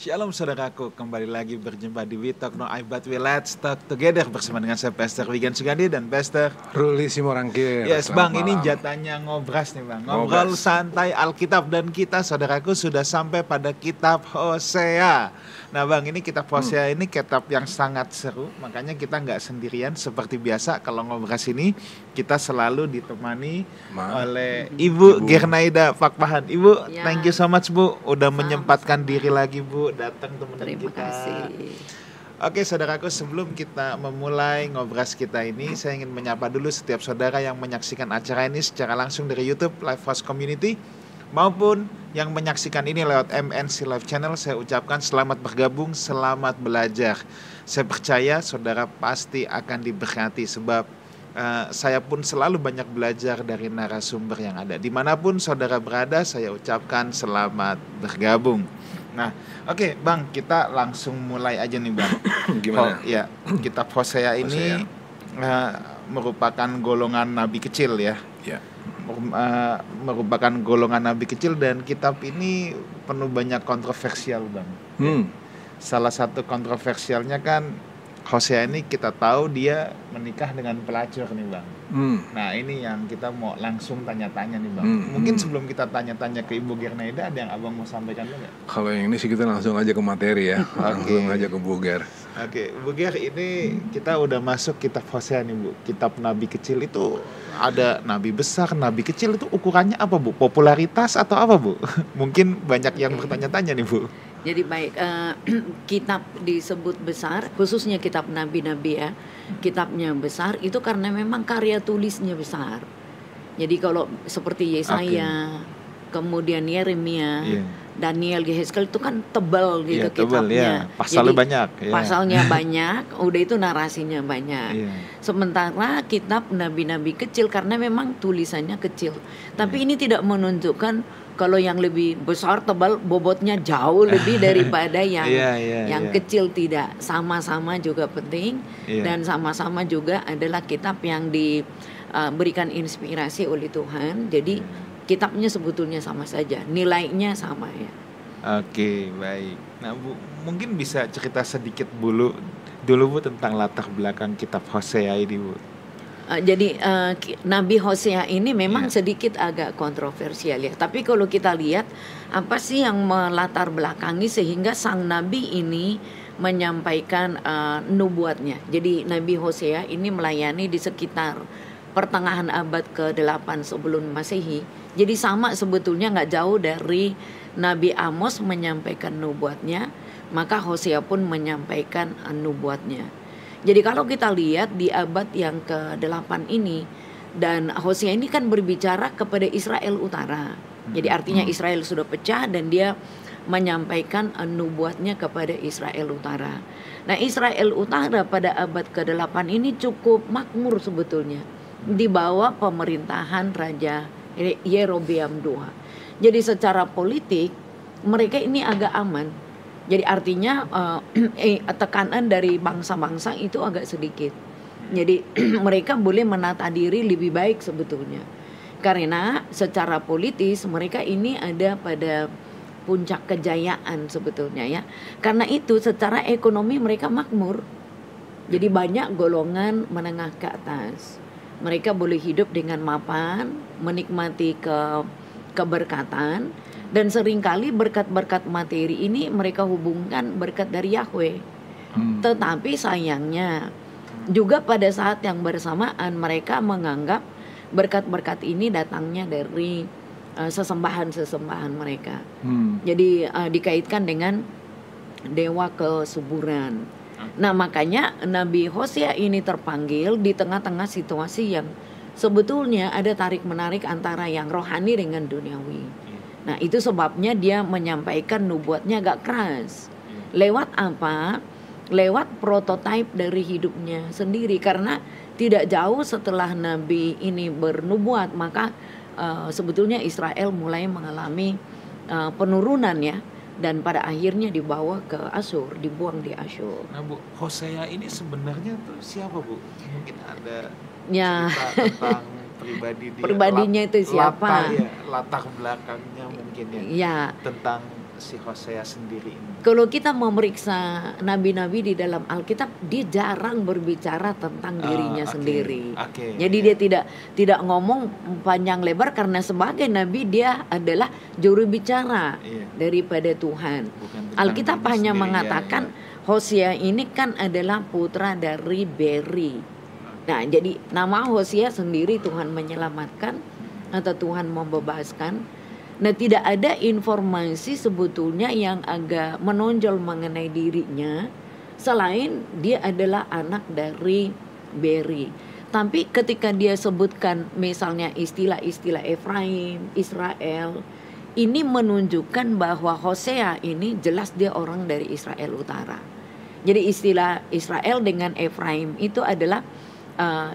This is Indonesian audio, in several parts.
Shalom saudaraku, kembali lagi berjumpa di We Talk No I But We Let's Talk Together bersama dengan saya Pastor Wigan Sugandi dan Pastor Ruli Simorangkir. Yes Selamat Bang, ini malam. jatahnya ngobras nih Bang. Ngobrol santai Alkitab dan kita saudaraku sudah sampai pada kitab Hosea. Nah Bang, ini kitab Hosea ini kitab yang sangat seru, makanya kita nggak sendirian seperti biasa kalau ngobras ini kita selalu ditemani oleh Ibu Gernaida Fakpahan. Ibu, Ya. thank you so much Bu, udah Sama-sama. menyempatkan diri lagi Bu datang temenin Terima kita. kasih. Oke saudaraku, sebelum kita memulai ngobras kita ini, saya ingin menyapa dulu setiap saudara yang menyaksikan acara ini secara langsung dari YouTube Live House Community maupun yang menyaksikan ini lewat MNC Live Channel. Saya ucapkan selamat bergabung, selamat belajar. Saya percaya saudara pasti akan diberkati sebab saya pun selalu banyak belajar dari narasumber yang ada. Dimanapun saudara berada, saya ucapkan selamat bergabung. Nah, oke Bang, kita langsung mulai aja nih Bang. Gimana? Ya, kitab Hosea ini merupakan golongan nabi kecil ya. Ya. Merupakan golongan nabi kecil dan kitab ini penuh banyak kontroversial Bang. Salah satu kontroversialnya kan Hosea ini kita tahu dia menikah dengan pelacur nih Bang. Nah ini yang kita mau langsung tanya-tanya nih Bang. Mungkin sebelum kita tanya-tanya ke Ibu Gernaida, ada yang Abang mau sampaikan dulu nggak? Kalau yang ini sih kita langsung aja ke materi ya. Langsung aja ke Bu Ger. Oke, Bu Ger, ini kita udah masuk kitab Hosea nih Bu. Kitab nabi kecil itu ada nabi besar, nabi kecil itu ukurannya apa Bu? Popularitas atau apa Bu? Mungkin banyak yang bertanya-tanya nih Bu. Jadi baik, kitab disebut besar, khususnya kitab nabi-nabi ya. Kitabnya besar itu karena memang karya tulisnya besar. Jadi kalau seperti Yesaya, kemudian Yeremia, Daniel, Yehezkel itu kan tebal gitu kitabnya. Pasalnya Jadi, banyak. Pasalnya banyak, udah itu narasinya banyak. Sementara kitab nabi-nabi kecil karena memang tulisannya kecil. Tapi ini tidak menunjukkan kalau yang lebih besar tebal bobotnya jauh lebih daripada yang kecil, tidak. Sama-sama juga penting dan sama-sama juga adalah kitab yang diberikan inspirasi oleh Tuhan. Jadi kitabnya sebetulnya sama saja, nilainya sama ya. Oke, baik. Nah Bu, mungkin bisa cerita sedikit dulu Bu tentang latar belakang kitab Hosea ini Bu. Jadi Nabi Hosea ini memang sedikit agak kontroversial ya. Tapi kalau kita lihat apa sih yang melatar belakangi sehingga sang Nabi ini menyampaikan nubuatnya. Jadi Nabi Hosea ini melayani di sekitar pertengahan abad ke-8 sebelum Masehi. Jadi sama sebetulnya nggak jauh dari Nabi Amos menyampaikan nubuatnya, maka Hosea pun menyampaikan nubuatnya. Jadi kalau kita lihat di abad yang ke-8 ini, dan Hosea ini kan berbicara kepada Israel Utara. Jadi artinya Israel sudah pecah dan dia menyampaikan nubuatnya kepada Israel Utara. Nah Israel Utara pada abad ke-8 ini cukup makmur sebetulnya di bawah pemerintahan Raja Yerobeam II. Jadi secara politik mereka ini agak aman. Jadi artinya tekanan dari bangsa-bangsa itu agak sedikit. Jadi mereka boleh menata diri lebih baik sebetulnya. Karena secara politis mereka ini ada pada puncak kejayaan sebetulnya ya. Karena itu secara ekonomi mereka makmur. Jadi banyak golongan menengah ke atas. Mereka boleh hidup dengan mapan, menikmati keberkatan. Dan seringkali berkat-berkat materi ini mereka hubungkan berkat dari Yahweh. Tetapi sayangnya juga pada saat yang bersamaan mereka menganggap berkat-berkat ini datangnya dari sesembahan-sesembahan mereka. Jadi dikaitkan dengan dewa kesuburan. Nah makanya Nabi Hosea ini terpanggil di tengah-tengah situasi yang sebetulnya ada tarik-menarik antara yang rohani dengan duniawi. Nah itu sebabnya dia menyampaikan nubuatnya agak keras. Lewat apa? Lewat prototipe dari hidupnya sendiri. Karena tidak jauh setelah Nabi ini bernubuat, maka sebetulnya Israel mulai mengalami penurunan ya. Dan pada akhirnya dibawa ke Asyur, dibuang di Asyur. Nah Bu, Hosea ini sebenarnya tuh siapa Bu? Mungkin ada ya. cerita tentang pribadinya itu siapa? Latar belakangnya mungkin ya. Tentang si Hosea sendiri ini? Kalau kita memeriksa nabi-nabi di dalam Alkitab, dia jarang berbicara tentang dirinya sendiri. Jadi dia tidak ngomong panjang lebar karena sebagai nabi dia adalah juru bicara daripada Tuhan. Alkitab hanya mengatakan Hosea ini kan adalah putra dari Beri. Nah, jadi nama Hosea sendiri Tuhan menyelamatkan atau Tuhan membebaskan. Nah, tidak ada informasi sebetulnya yang agak menonjol mengenai dirinya selain dia adalah anak dari Beri. Tapi ketika dia sebutkan misalnya istilah-istilah Efraim, Israel, ini menunjukkan bahwa Hosea ini jelas dia orang dari Israel Utara. Jadi istilah Israel dengan Efraim itu adalah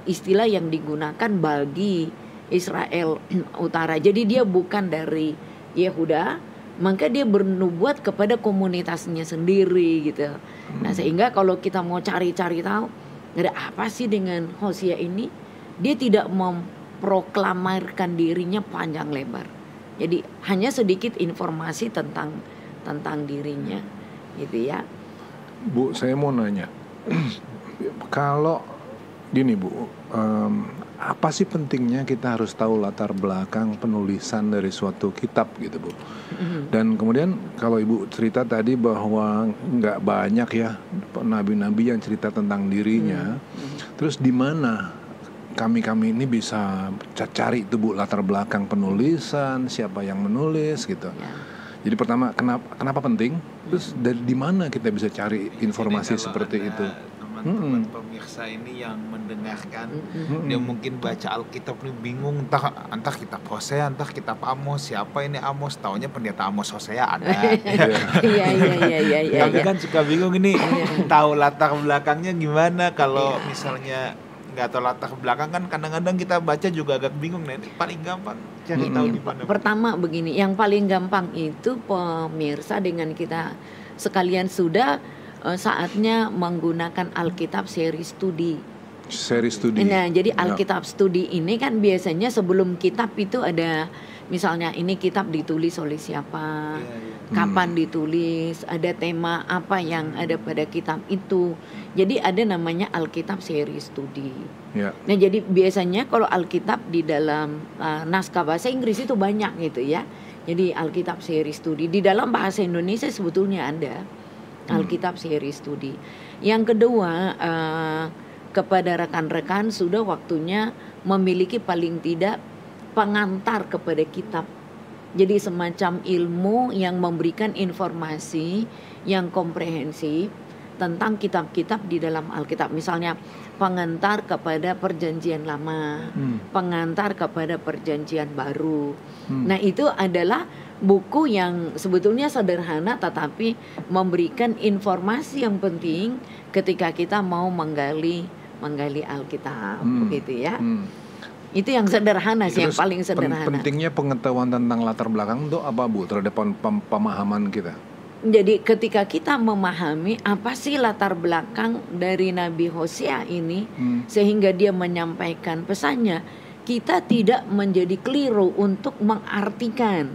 istilah yang digunakan bagi Israel Utara. Jadi dia bukan dari Yehuda, maka dia bernubuat kepada komunitasnya sendiri gitu. Nah, sehingga kalau kita mau cari-cari tahu ada apa sih dengan Hosea ini, dia tidak memproklamirkan dirinya panjang lebar. Jadi hanya sedikit informasi tentang dirinya gitu ya. Bu, saya mau nanya. Kalau gini Bu, apa sih pentingnya kita harus tahu latar belakang penulisan dari suatu kitab gitu Bu? Dan kemudian kalau Ibu cerita tadi bahwa nggak banyak ya nabi-nabi yang cerita tentang dirinya, terus di mana kami ini bisa cari itu Bu latar belakang penulisan, siapa yang menulis gitu? Jadi pertama kenapa penting? Terus dari di mana kita bisa cari informasi seperti itu? Teman-teman pemirsa ini yang mendengarkan, dia mungkin baca Alkitab ini bingung, entah kitab Hosea, entah kitab Amos, siapa ini Amos, taunya pendeta Amos Hosea ada. Iya. Tapi kan suka bingung ini, tahu latar belakangnya gimana kalau misalnya nggak tahu latar belakang kan kadang-kadang kita baca juga agak bingung. Nah, paling gampang cari tahu di mana. Pertama begini, yang paling gampang itu pemirsa dengan kita sekalian sudah saatnya menggunakan Alkitab seri studi. Nah, jadi Alkitab studi ini kan biasanya sebelum kitab itu ada misalnya ini kitab ditulis oleh siapa, kapan ditulis, ada tema apa yang ada pada kitab itu. Jadi ada namanya Alkitab seri studi. Nah, jadi biasanya kalau Alkitab di dalam naskah bahasa Inggris itu banyak gitu ya. Jadi Alkitab seri studi di dalam bahasa Indonesia sebetulnya ada Alkitab seri studi. Yang kedua, kepada rekan-rekan sudah waktunya memiliki paling tidak pengantar kepada kitab. Jadi semacam ilmu yang memberikan informasi yang komprehensif tentang kitab-kitab di dalam Alkitab. Misalnya pengantar kepada perjanjian lama, pengantar kepada perjanjian baru. Nah, itu adalah buku yang sebetulnya sederhana tetapi memberikan informasi yang penting ketika kita mau menggali Alkitab, begitu ya. Itu yang sederhana sih, yang paling sederhana. Pentingnya pengetahuan tentang latar belakang itu apa Bu terhadap pemahaman kita? Jadi ketika kita memahami apa sih latar belakang dari Nabi Hosea ini sehingga dia menyampaikan pesannya, kita tidak menjadi keliru untuk mengartikan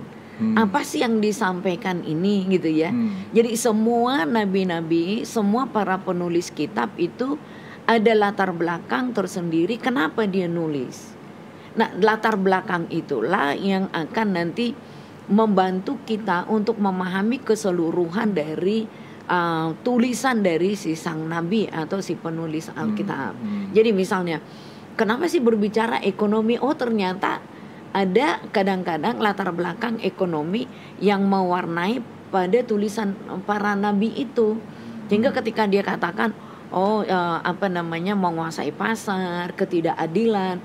apa sih yang disampaikan ini gitu ya. Jadi semua nabi-nabi, semua para penulis kitab itu ada latar belakang tersendiri kenapa dia nulis. Nah, latar belakang itulah yang akan nanti membantu kita untuk memahami keseluruhan dari tulisan dari si sang nabi atau si penulis Alkitab. Jadi misalnya, kenapa sih berbicara ekonomi? Oh, ternyata ada kadang-kadang latar belakang ekonomi yang mewarnai pada tulisan para nabi itu. Sehingga ketika dia katakan, menguasai pasar, ketidakadilan,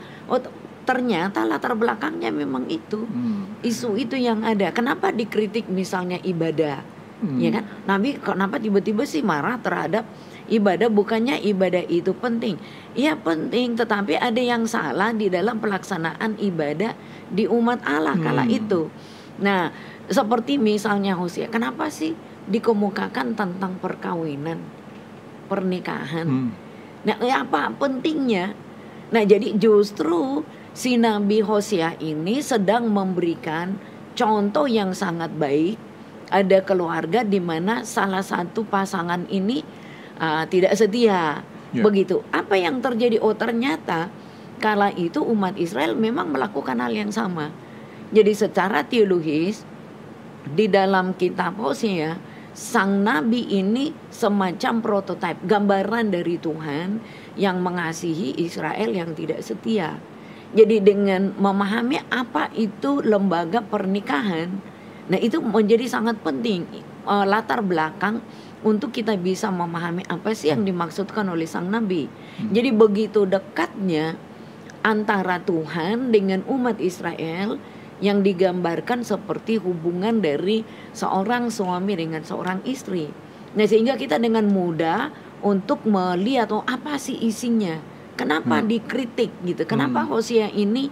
ternyata latar belakangnya memang itu. Isu itu yang ada. Kenapa dikritik misalnya ibadah? Ya kan? Nabi kenapa tiba-tiba sih marah terhadap ibadah? Bukannya ibadah itu penting. Iya penting, tetapi ada yang salah di dalam pelaksanaan ibadah di umat Allah kala itu. Nah, seperti misalnya Hosea, kenapa sih dikemukakan tentang perkawinan, pernikahan? Nah, apa pentingnya? Nah, jadi justru si Nabi Hosea ini sedang memberikan contoh yang sangat baik ada keluarga di mana salah satu pasangan ini tidak setia. Ya. Begitu. Apa yang terjadi? Oh, ternyata kala itu umat Israel memang melakukan hal yang sama. Jadi secara teologis di dalam kitab Hosea, sang nabi ini semacam prototipe, gambaran dari Tuhan yang mengasihi Israel yang tidak setia. Jadi dengan memahami apa itu lembaga pernikahan, nah itu menjadi sangat penting latar belakang untuk kita bisa memahami apa sih yang dimaksudkan oleh sang nabi. Jadi begitu dekatnya antara Tuhan dengan umat Israel yang digambarkan seperti hubungan dari seorang suami dengan seorang istri. Nah, sehingga kita dengan mudah untuk melihat apa sih isinya. Kenapa dikritik gitu? Kenapa Hosea ini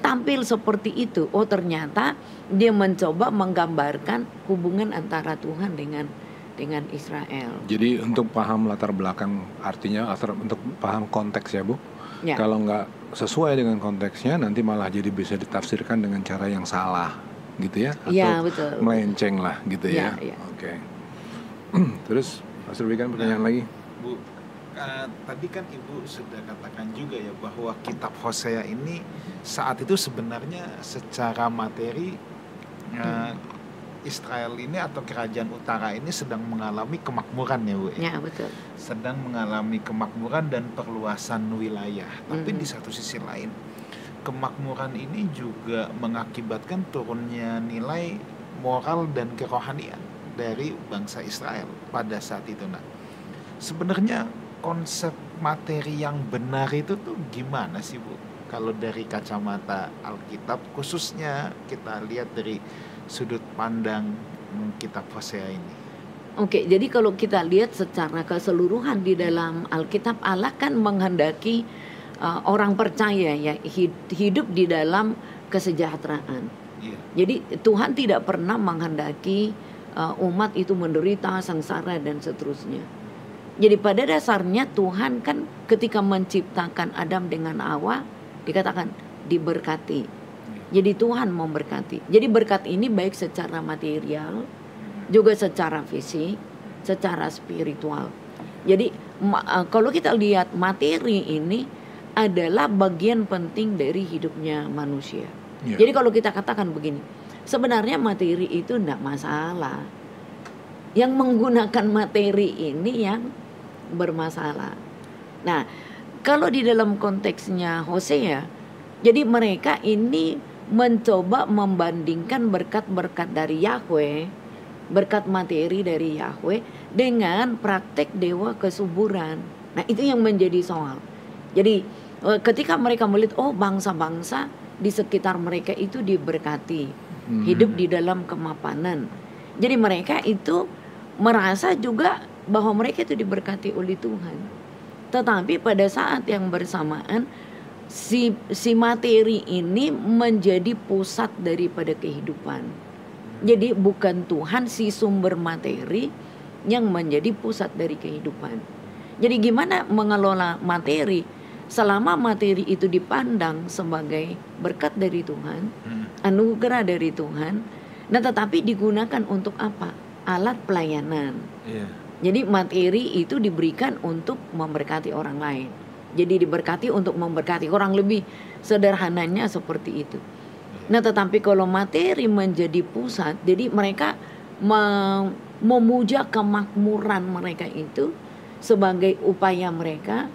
tampil seperti itu? Oh, ternyata dia mencoba menggambarkan hubungan antara Tuhan dengan Israel. Jadi untuk paham latar belakang, artinya untuk paham konteks ya Bu. Ya. Kalau nggak sesuai dengan konteksnya, nanti malah jadi bisa ditafsirkan dengan cara yang salah, gitu ya? Atau Ya, betul. melenceng lah, gitu ya? Ya. Oke. Terus, Pastor Wikan pertanyaan lagi? Bu, tadi kan Ibu sudah katakan juga ya bahwa kitab Hosea ini saat itu sebenarnya secara materi Israel ini atau kerajaan utara ini sedang mengalami kemakmuran ya Bu. Ya, betul. Sedang mengalami kemakmuran dan perluasan wilayah. Tapi di satu sisi lain, kemakmuran ini juga mengakibatkan turunnya nilai moral dan kerohanian dari bangsa Israel pada saat itu. Nah, sebenarnya konsep materi yang benar itu tuh gimana sih Bu? Kalau dari kacamata Alkitab, khususnya kita lihat dari sudut pandang kitab Hosea ini. Oke, jadi kalau kita lihat secara keseluruhan di dalam Alkitab, Allah kan menghendaki orang percaya ya hidup di dalam kesejahteraan. Iya. Jadi Tuhan tidak pernah menghendaki umat itu menderita, sengsara dan seterusnya. Jadi pada dasarnya Tuhan kan ketika menciptakan Adam dengan Hawa dikatakan diberkati. Jadi Tuhan memberkati. Jadi berkat ini baik secara material, juga secara fisik, secara spiritual. Jadi kalau kita lihat materi ini adalah bagian penting dari hidupnya manusia. Yeah. Jadi kalau kita katakan begini, sebenarnya materi itu tidak masalah. Yang menggunakan materi ini yang bermasalah. Nah, kalau di dalam konteksnya Hosea, jadi mereka ini mencoba membandingkan berkat-berkat dari Yahweh, berkat materi dari Yahweh dengan praktek dewa kesuburan. Nah, itu yang menjadi soal. Jadi ketika mereka melihat bangsa-bangsa di sekitar mereka itu diberkati, hidup di dalam kemapanan. Jadi mereka itu merasa juga bahwa mereka itu diberkati oleh Tuhan. Tetapi pada saat yang bersamaan si materi ini menjadi pusat daripada kehidupan. Jadi bukan Tuhan si sumber materi yang menjadi pusat dari kehidupan. Jadi gimana mengelola materi selama materi itu dipandang sebagai berkat dari Tuhan, anugerah dari Tuhan, dan tetapi digunakan untuk apa? Alat pelayanan. Iya. Jadi materi itu diberikan untuk memberkati orang lain. Jadi diberkati untuk memberkati, kurang lebih sederhananya seperti itu. Nah, tetapi kalau materi menjadi pusat, jadi mereka memuja kemakmuran mereka itu sebagai upaya mereka,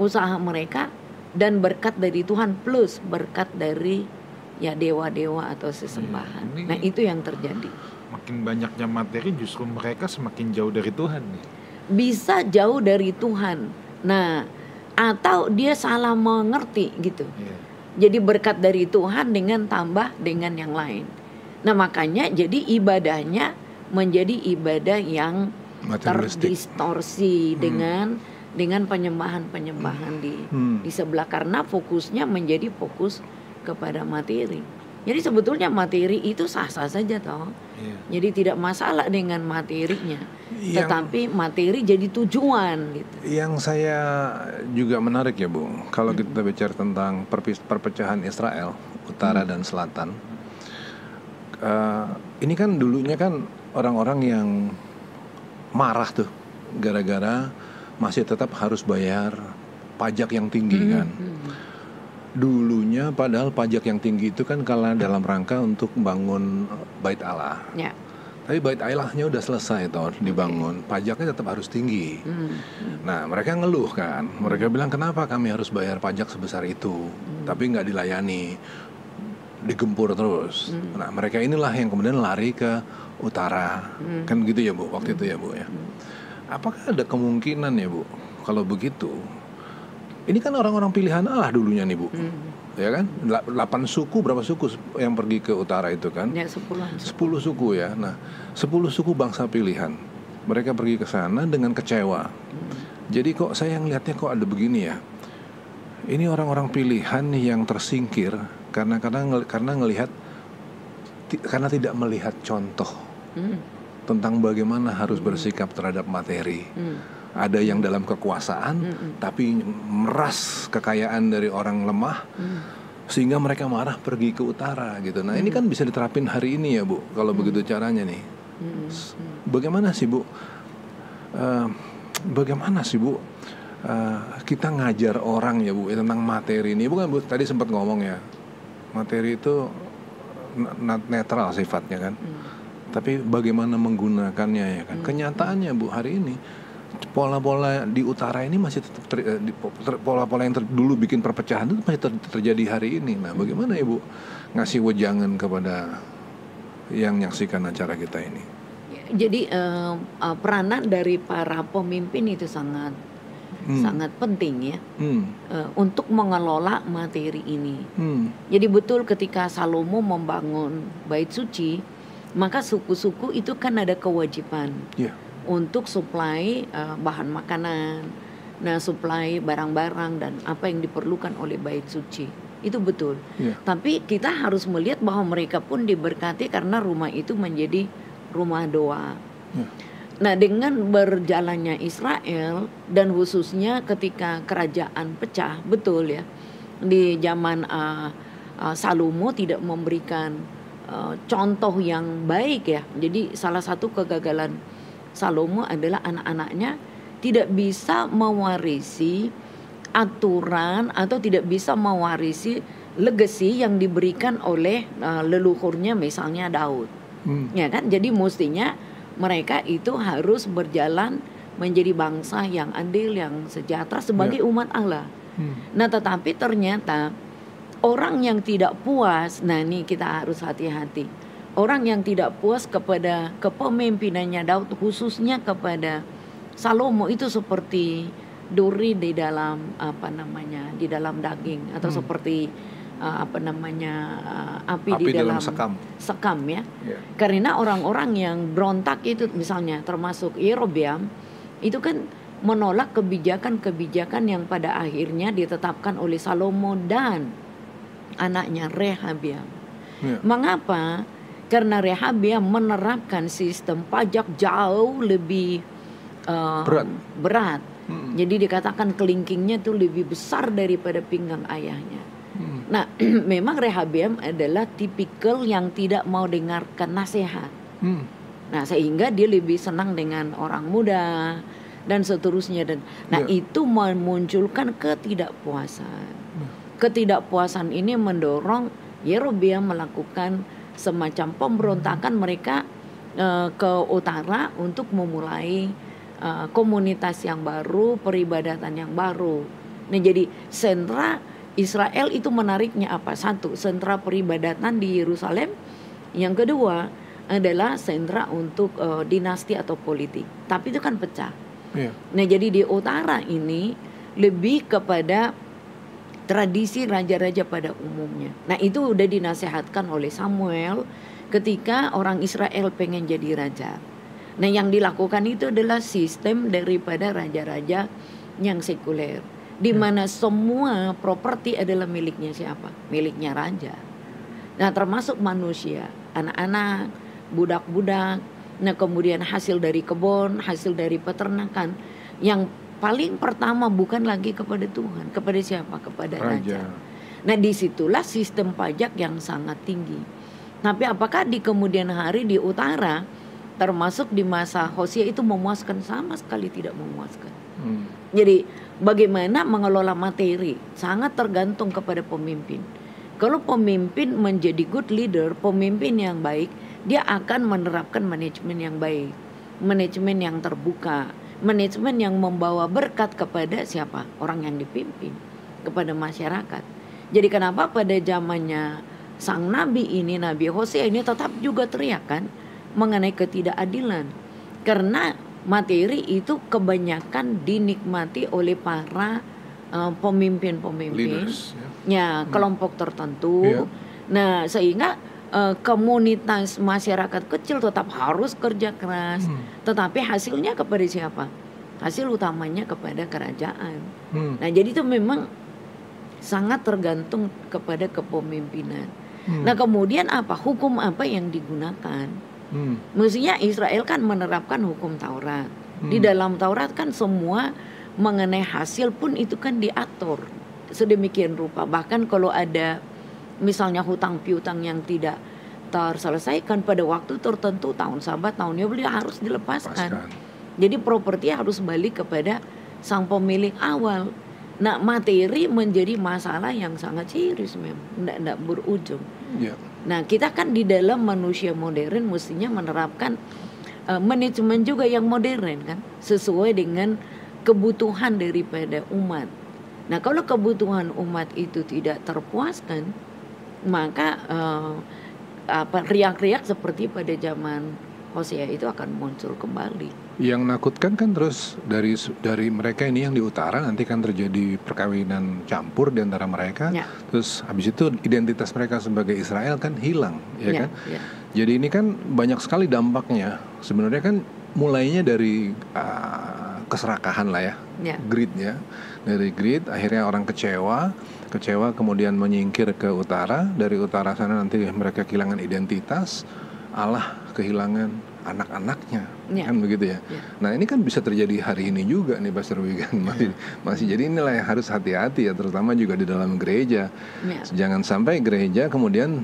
usaha mereka, dan berkat dari Tuhan plus berkat dari dewa-dewa atau sesembahan. Nah, itu yang terjadi. Makin banyaknya materi justru mereka semakin jauh dari Tuhan nih. Bisa jauh dari Tuhan. Nah, atau dia salah mengerti gitu. Iya. Jadi berkat dari Tuhan dengan tambah dengan yang lain. Nah, makanya jadi ibadahnya menjadi ibadah yang terdistorsi dengan penyembahan-penyembahan di sebelah, karena fokusnya menjadi fokus kepada materi. Jadi sebetulnya materi itu sah-sah saja toh. Iya. Jadi tidak masalah dengan materinya. Tetapi materi jadi tujuan gitu. Yang saya juga menarik ya Bu, kalau kita bicara tentang perpecahan Israel utara dan selatan, ini kan dulunya kan orang-orang yang marah tuh gara-gara masih tetap harus bayar pajak yang tinggi kan. Dulunya padahal pajak yang tinggi itu kan kalau dalam rangka untuk bangun Bait Allah. Ya. Tapi Bait Allahnya udah selesai toh dibangun, pajaknya tetap harus tinggi. Nah mereka ngeluh kan, mereka bilang kenapa kami harus bayar pajak sebesar itu, tapi nggak dilayani, digempur terus. Nah mereka inilah yang kemudian lari ke utara, kan gitu ya Bu, waktu itu ya Bu ya. Apakah ada kemungkinan ya Bu, kalau begitu? Ini kan orang-orang pilihan Allah dulunya nih Bu, ya kan? 8 suku, berapa suku yang pergi ke utara itu kan? Ya 10 suku ya. Nah 10 suku bangsa pilihan, mereka pergi ke sana dengan kecewa. Jadi kok saya ngelihatnya kok ada begini ya? Ini orang-orang pilihan yang tersingkir karena ngelihat karena tidak melihat contoh tentang bagaimana harus bersikap terhadap materi. Ada yang dalam kekuasaan tapi meras kekayaan dari orang lemah sehingga mereka marah pergi ke utara gitu. Nah ini kan bisa diterapin hari ini ya Bu, kalau begitu caranya nih. Bagaimana sih Bu? Kita ngajar orang ya Bu tentang materi ini. Bukan Bu tadi sempat ngomong ya, materi itu netral sifatnya kan. Tapi bagaimana menggunakannya ya kan. Kenyataannya Bu hari ini pola-pola di utara ini masih tetap pola-pola yang dulu bikin perpecahan itu masih terjadi hari ini. Nah bagaimana Ibu ngasih wejangan kepada yang menyaksikan acara kita ini? Jadi peranan dari para pemimpin itu sangat penting ya, untuk mengelola materi ini. Jadi betul ketika Salomo membangun bait suci, maka suku-suku itu kan ada kewajiban untuk suplai bahan makanan, nah suplai barang-barang dan apa yang diperlukan oleh bait suci. Itu betul. Tapi kita harus melihat bahwa mereka pun diberkati karena rumah itu menjadi rumah doa. Nah dengan berjalannya Israel dan khususnya ketika kerajaan pecah, betul ya, di zaman Salomo tidak memberikan contoh yang baik ya. Jadi salah satu kegagalan Salomo adalah anak-anaknya tidak bisa mewarisi aturan atau tidak bisa mewarisi legacy yang diberikan oleh leluhurnya misalnya Daud. Ya kan? Jadi mestinya mereka itu harus berjalan menjadi bangsa yang adil, yang sejahtera sebagai umat Allah. Nah, tetapi ternyata orang yang tidak puas, nah ini kita harus hati-hati. Orang yang tidak puas kepada kepemimpinannya Daud, khususnya kepada Salomo, itu seperti duri di dalam di dalam daging atau seperti api di dalam sekam ya. Karena orang-orang yang berontak itu misalnya termasuk Yerobeam itu kan menolak kebijakan-kebijakan yang pada akhirnya ditetapkan oleh Salomo dan anaknya Rehabeam. Mengapa? Karena Rehabeam menerapkan sistem pajak jauh lebih berat. Jadi dikatakan kelingkingnya itu lebih besar daripada pinggang ayahnya. Nah, memang Rehabeam adalah tipikal yang tidak mau dengarkan nasihat. Nah, sehingga dia lebih senang dengan orang muda dan seterusnya. Itu memunculkan ketidakpuasan. Ketidakpuasan ini mendorong Yerobeam melakukan semacam pemberontakan mereka ke utara untuk memulai komunitas yang baru, peribadatan yang baru. Nah, jadi sentra Israel itu menariknya apa? Satu, sentra peribadatan di Yerusalem. Yang kedua adalah sentra untuk dinasti atau politik. Tapi itu kan pecah. Nah, jadi di utara ini lebih kepada tradisi raja-raja pada umumnya. Nah, itu udah dinasehatkan oleh Samuel ketika orang Israel pengen jadi raja. Nah, yang dilakukan itu adalah sistem daripada raja-raja yang sekuler, di mana semua properti adalah miliknya siapa? Miliknya raja. Nah, termasuk manusia, anak-anak, budak-budak. Nah, kemudian hasil dari kebun, hasil dari peternakan, yang paling pertama bukan lagi kepada Tuhan, kepada siapa? Kepada raja. Nah, disitulah sistem pajak yang sangat tinggi. Tapi apakah di kemudian hari di utara termasuk di masa Hosea itu memuaskan, sama sekali tidak memuaskan. Jadi bagaimana mengelola materi sangat tergantung kepada pemimpin. Kalau pemimpin menjadi good leader, pemimpin yang baik, dia akan menerapkan manajemen yang baik, manajemen yang terbuka, manajemen yang membawa berkat kepada siapa? Orang yang dipimpin, kepada masyarakat. Jadi kenapa pada zamannya sang nabi ini, Nabi Hosea ini tetap juga teriak kan mengenai ketidakadilan, karena materi itu kebanyakan dinikmati oleh para pemimpin-pemimpin kelompok tertentu. Nah, sehingga komunitas masyarakat kecil tetap harus kerja keras, tetapi hasilnya kepada siapa? Hasil utamanya kepada kerajaan. Nah, jadi itu memang sangat tergantung kepada kepemimpinan. Nah, kemudian apa? Hukum apa yang digunakan? Mestinya Israel kan menerapkan hukum Taurat. Di dalam Taurat kan semua mengenai hasil pun itu kan diatur sedemikian rupa. Bahkan kalau ada misalnya hutang piutang yang tidak terselesaikan pada waktu tertentu, tahun Sabat, tahun Yobel, harus dilepaskan. Jadi properti harus balik kepada sang pemilik awal. Nah, materi menjadi masalah yang sangat serius memang, tidak berujung. Nah, kita kan di dalam manusia modern mestinya menerapkan manajemen juga yang modern kan, sesuai dengan kebutuhan daripada umat. Nah, kalau kebutuhan umat itu tidak terpuaskan, maka riak-riak seperti pada zaman Hosea itu akan muncul kembali. Yang menakutkan kan terus dari mereka ini yang di utara nanti kan terjadi perkawinan campur di antara mereka. Terus habis itu identitas mereka sebagai Israel kan hilang, ya kan? Jadi ini kan banyak sekali dampaknya. Sebenarnya kan mulainya dari keserakahan lah ya, greed ya. Dari greed akhirnya orang kecewa kemudian menyingkir ke utara. Dari utara sana nanti mereka kehilangan identitas, Allah kehilangan anak-anaknya, kan begitu ya. Nah, ini kan bisa terjadi hari ini juga nih Pastor Wigan, masih jadi inilah yang harus hati-hati ya, terutama juga di dalam gereja. Jangan sampai gereja kemudian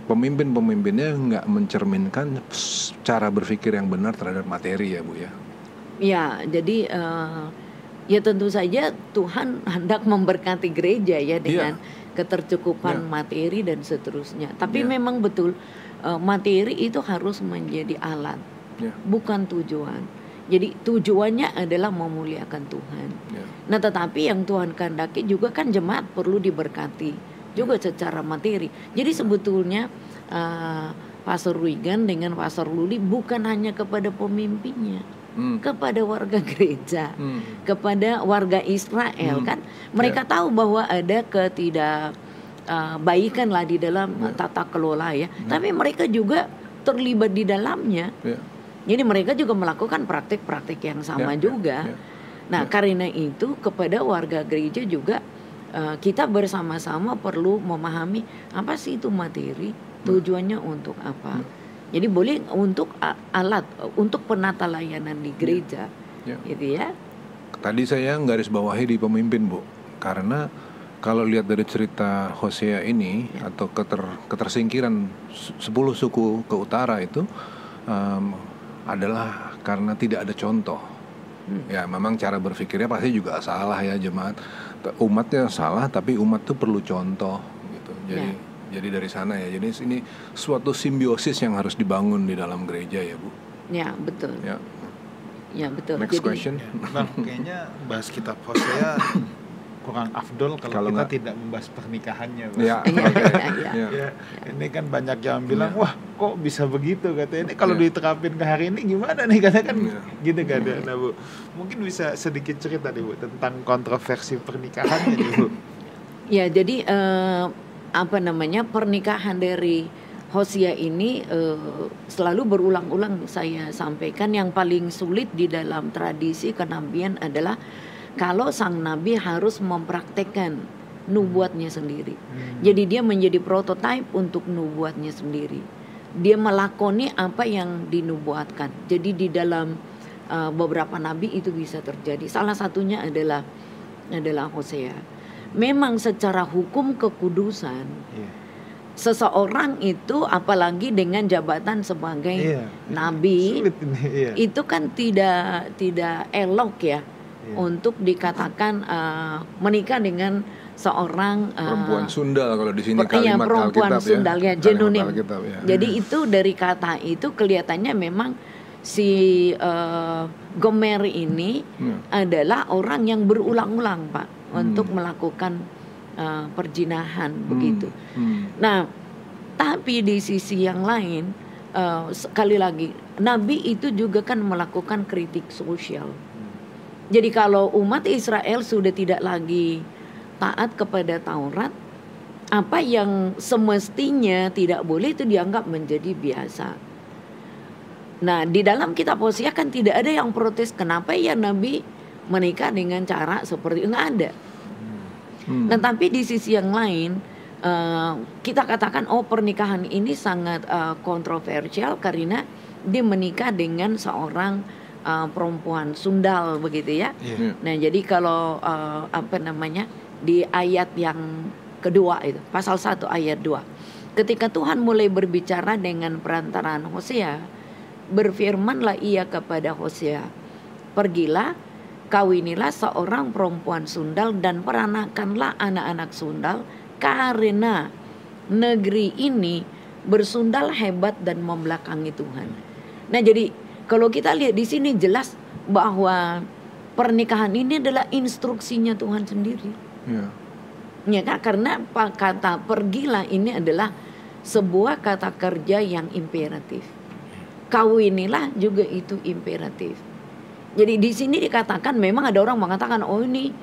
pemimpin-pemimpinnya nggak mencerminkan cara berpikir yang benar terhadap materi ya Bu ya. Ya, jadi ya tentu saja Tuhan hendak memberkati gereja ya dengan ketercukupan materi dan seterusnya. Tapi memang betul materi itu harus menjadi alat, bukan tujuan. Jadi tujuannya adalah memuliakan Tuhan. Nah, tetapi yang Tuhan kehendaki juga kan jemaat perlu diberkati juga secara materi. Jadi sebetulnya Pastor Wigan dengan Pastor Luli bukan hanya kepada pemimpinnya, kepada warga gereja, kepada warga Israel kan. Mereka tahu bahwa ada ketidakbaikan lah di dalam tata kelola ya. Tapi mereka juga terlibat di dalamnya. Jadi mereka juga melakukan praktik-praktik yang sama juga. Nah, karena itu kepada warga gereja juga kita bersama-sama perlu memahami apa sih itu materi, tujuannya untuk apa. Jadi boleh untuk alat, untuk penata layanan di gereja, gitu ya. Tadi saya garis bawahi di pemimpin Bu, karena kalau lihat dari cerita Hosea ini atau ketersingkiran 10 suku ke utara itu adalah karena tidak ada contoh. Ya memang cara berpikirnya pasti juga salah ya jemaat. Umatnya salah, tapi umat tuh perlu contoh gitu. Jadi dari sana ya. Jadi ini suatu simbiosis yang harus dibangun di dalam gereja ya Bu. Ya betul. Ya betul. Next question. Bang, kayaknya bahas kitab Hosea kurang afdol kalau kita tidak membahas pernikahannya. Ini kan banyak yang bilang, wah kok bisa begitu katanya. Ini kalau diterapin ke hari ini gimana nih katanya kan gitu kan. Nah Bu, mungkin bisa sedikit cerita nih Bu tentang kontroversi pernikahannya nih Bu. Ya jadi pernikahan dari Hosea ini selalu berulang-ulang saya sampaikan, yang paling sulit di dalam tradisi kenabian adalah kalau sang nabi harus mempraktekkan nubuatnya sendiri. Jadi dia menjadi prototipe untuk nubuatnya sendiri. Dia melakoni apa yang dinubuatkan. Jadi di dalam beberapa nabi itu bisa terjadi. Salah satunya adalah Hosea. Memang secara hukum kekudusan seseorang itu apalagi dengan jabatan sebagai Iya. nabi Sulit ini, iya. itu kan tidak elok ya Iya. untuk dikatakan menikah dengan seorang Perempuan sundal kalau di sini iya, kalimat perempuan Alkitab sundal ya, Kalimat genonim. Alkitab, ya. Jadi itu dari kata itu kelihatannya memang si Gomer ini adalah orang yang berulang-ulang Pak untuk melakukan perjinahan begitu. Nah, tapi di sisi yang lain sekali lagi Nabi itu juga kan melakukan kritik sosial. Jadi kalau umat Israel sudah tidak lagi taat kepada Taurat, apa yang semestinya tidak boleh itu dianggap menjadi biasa. Nah, di dalam kitab Hosea kan tidak ada yang protes kenapa ya Nabi menikah dengan cara seperti itu, nggak ada. Nah, tapi di sisi yang lain kita katakan pernikahan ini sangat kontroversial karena dia menikah dengan seorang perempuan sundal begitu ya. Nah, jadi kalau di ayat yang kedua itu pasal 1 ayat 2, ketika Tuhan mulai berbicara dengan perantaraan Hosea, berfirmanlah ia kepada Hosea, pergilah, kawinilah seorang perempuan sundal dan peranakanlah anak-anak sundal, karena negeri ini bersundal hebat dan membelakangi Tuhan. Nah, jadi kalau kita lihat di sini jelas bahwa pernikahan ini adalah instruksinya Tuhan sendiri. Ya kan? Karena kata pergilah ini adalah sebuah kata kerja yang imperatif. Kawinilah juga itu imperatif. Jadi di sini dikatakan memang ada orang mengatakan ini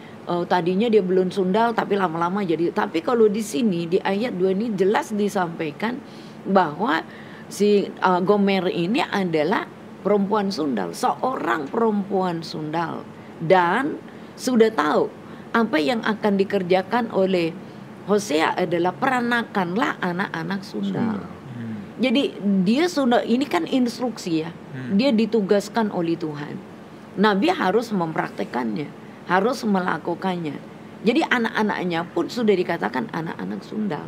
tadinya dia belum sundal tapi lama-lama jadi. Tapi kalau di sini di ayat 2 ini jelas disampaikan bahwa si Gomer ini adalah perempuan sundal, seorang perempuan sundal, dan sudah tahu apa yang akan dikerjakan oleh Hosea adalah peranakanlah anak-anak sundal. Jadi dia sudah, ini kan instruksi ya. Dia ditugaskan oleh Tuhan. Nabi harus mempraktekannya, harus melakukannya. Jadi anak-anaknya pun sudah dikatakan anak-anak sundal.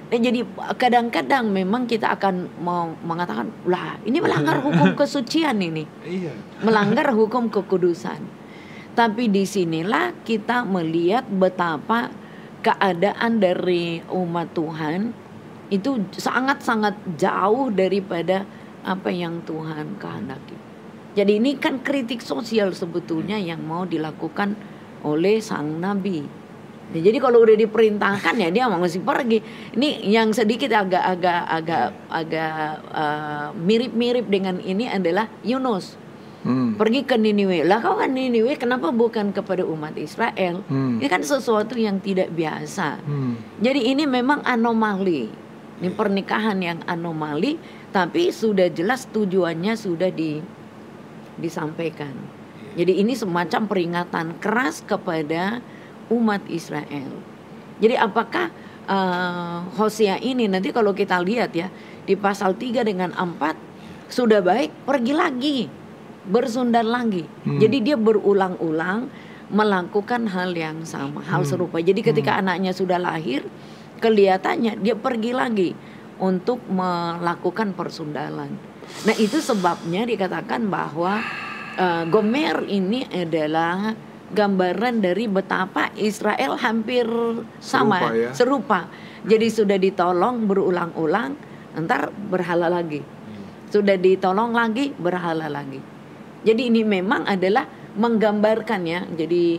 Dan jadi kadang-kadang memang kita akan mau mengatakan, lah ini melanggar hukum kesucian ini. Melanggar hukum kekudusan. Tapi disinilah kita melihat betapa keadaan dari umat Tuhan itu sangat-sangat jauh daripada apa yang Tuhan kehendaki. Jadi ini kan kritik sosial sebetulnya yang mau dilakukan oleh sang nabi. Nah, jadi kalau udah diperintahkan ya dia mau mesti pergi. Ini yang sedikit agak mirip-mirip dengan ini adalah Yunus. Pergi ke Niniwe. Lah kau kan Niniwe, kenapa bukan kepada umat Israel? Ini kan sesuatu yang tidak biasa. Jadi ini memang anomali. Ini pernikahan yang anomali, tapi sudah jelas tujuannya sudah disampaikan. Jadi ini semacam peringatan keras kepada umat Israel. Jadi apakah Hosea ini nanti kalau kita lihat ya di pasal 3 dengan 4 sudah baik, pergi lagi, bersundal lagi. Jadi dia berulang-ulang melakukan hal yang sama, hal serupa. Jadi ketika anaknya sudah lahir, kelihatannya dia pergi lagi untuk melakukan persundalan. Nah, itu sebabnya dikatakan bahwa Gomer ini adalah gambaran dari betapa Israel hampir sama, serupa. Jadi sudah ditolong berulang-ulang, ntar berhala lagi. Sudah ditolong lagi, berhala lagi. Jadi ini memang adalah menggambarkan ya. Jadi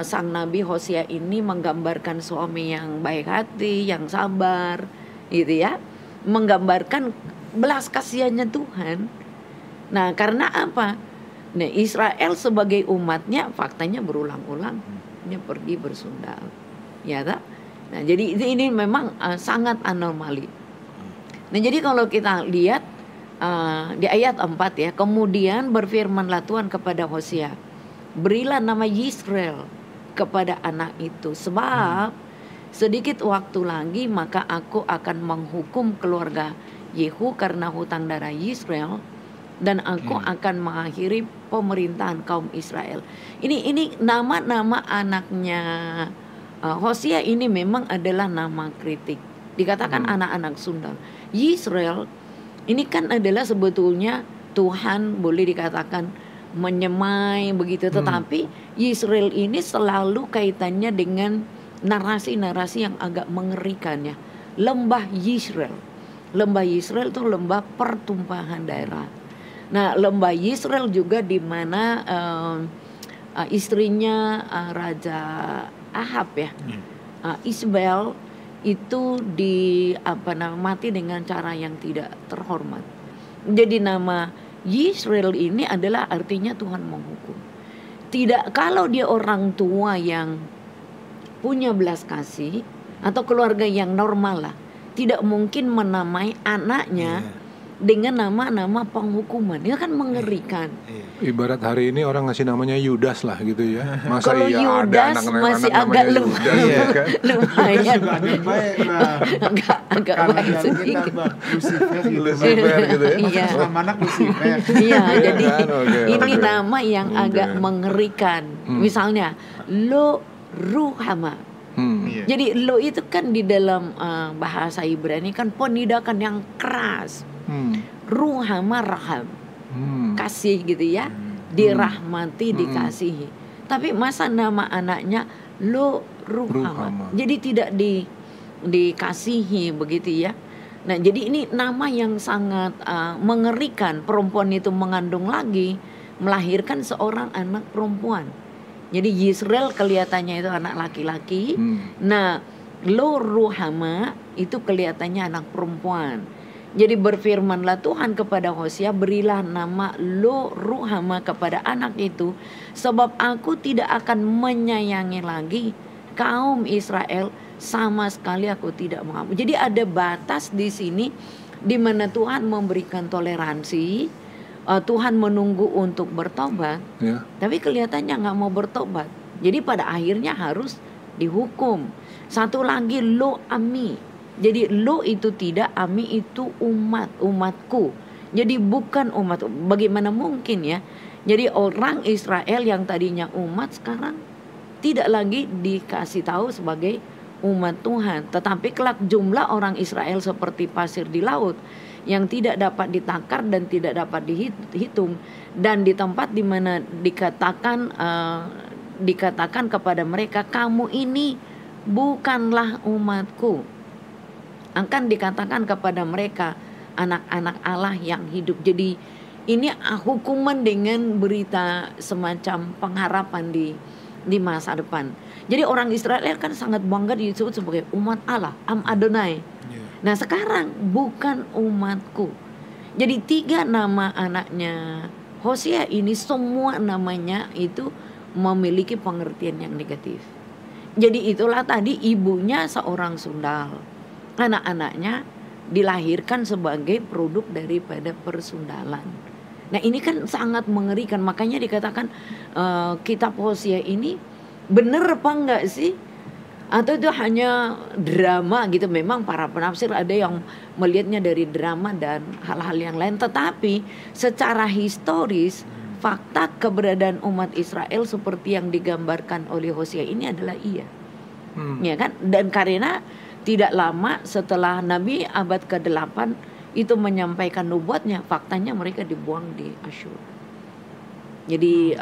sang Nabi Hosea ini menggambarkan suami yang baik hati, yang sabar, gitu ya, menggambarkan belas kasihannya Tuhan. Nah, karena apa? Nah, Israel sebagai umatnya faktanya berulang-ulang dia pergi bersundal, ya tak? Nah, jadi ini memang sangat anomali. Nah, jadi kalau kita lihat di ayat 4 ya, kemudian berfirmanlah Tuhan kepada Hosea, berilah nama Yisrael kepada anak itu, sebab sedikit waktu lagi maka aku akan menghukum keluarga Yehu karena hutang darah Yisrael, dan aku akan mengakhiri pemerintahan kaum Israel. Ini nama-nama anaknya Hosea ini memang adalah nama kritik. Dikatakan anak-anak sundal. Yisrael ini kan adalah sebetulnya Tuhan boleh dikatakan menyemai begitu, tetapi Yisrael ini selalu kaitannya dengan narasi-narasi yang agak mengerikan ya. Lembah Yisrael. Lembah Yisrael itu lembah pertumpahan darah. Nah, lembah Yisrael juga di mana istrinya Raja Ahab ya, Isabel itu mati dengan cara yang tidak terhormat. Jadi nama Yisrael ini adalah artinya Tuhan menghukum. Tidak, kalau dia orang tua yang punya belas kasih atau keluarga yang normal lah, tidak mungkin menamai anaknya dengan nama-nama penghukuman. Itu kan mengerikan. Ibarat hari ini orang ngasih namanya Yudas lah gitu ya. Masa kalau iya Yudas ada masih agak lumayan, agak baik sedikit. Lucifer gitu ya. Iya. Nama anak Lucifer. Iya, jadi Oke. ini nama yang agak mengerikan. Misalnya lo Ruhama. Iya. Jadi lo itu kan di dalam bahasa Ibrani kan penidakan yang keras. Ruhama raham. Kasih gitu ya. Dirahmati, dikasihi. Tapi masa nama anaknya lo Ruhama. Jadi tidak dikasihi begitu ya. Nah, jadi ini nama yang sangat mengerikan. Perempuan itu mengandung lagi, melahirkan seorang anak perempuan. Jadi Yisrael kelihatannya itu anak laki-laki. Nah, Lo Ruhama itu kelihatannya anak perempuan. Jadi berfirmanlah Tuhan kepada Hosea, berilah nama Lo Ruhama kepada anak itu, sebab aku tidak akan menyayangi lagi kaum Israel, sama sekali aku tidak mengampuni. Jadi ada batas di sini di mana Tuhan memberikan toleransi. Tuhan menunggu untuk bertobat, tapi kelihatannya nggak mau bertobat. Jadi pada akhirnya harus dihukum. Satu lagi lo ami. Jadi lo itu tidak, ami itu umatku. Jadi bukan umat. Bagaimana mungkin ya? Jadi orang Israel yang tadinya umat sekarang tidak lagi dikasih tahu sebagai umat Tuhan. Tetapi kelak jumlah orang Israel seperti pasir di laut, yang tidak dapat ditakar dan tidak dapat dihitung, dan di tempat di mana dikatakan kepada mereka, kamu ini bukanlah umatku, akan dikatakan kepada mereka anak-anak Allah yang hidup. Jadi ini hukuman dengan berita semacam pengharapan di masa depan. Jadi orang Israel kan sangat bangga disebut sebagai umat Allah, Am Adonai. Nah sekarang bukan umatku. Jadi 3 nama anaknya Hosea ini semua namanya itu memiliki pengertian yang negatif. Jadi itulah tadi ibunya seorang sundal. Anak-anaknya dilahirkan sebagai produk daripada persundalan. Nah ini kan sangat mengerikan. Makanya dikatakan kitab Hosea ini benar apa enggak sih? Atau itu hanya drama gitu. Memang para penafsir ada yang melihatnya dari drama dan hal-hal yang lain. Tetapi secara historis, fakta keberadaan umat Israel seperti yang digambarkan oleh Hosea ini adalah iya. Ya kan? Dan karena tidak lama setelah Nabi abad ke-8 itu menyampaikan nubuatnya, faktanya mereka dibuang di Asyur. Jadi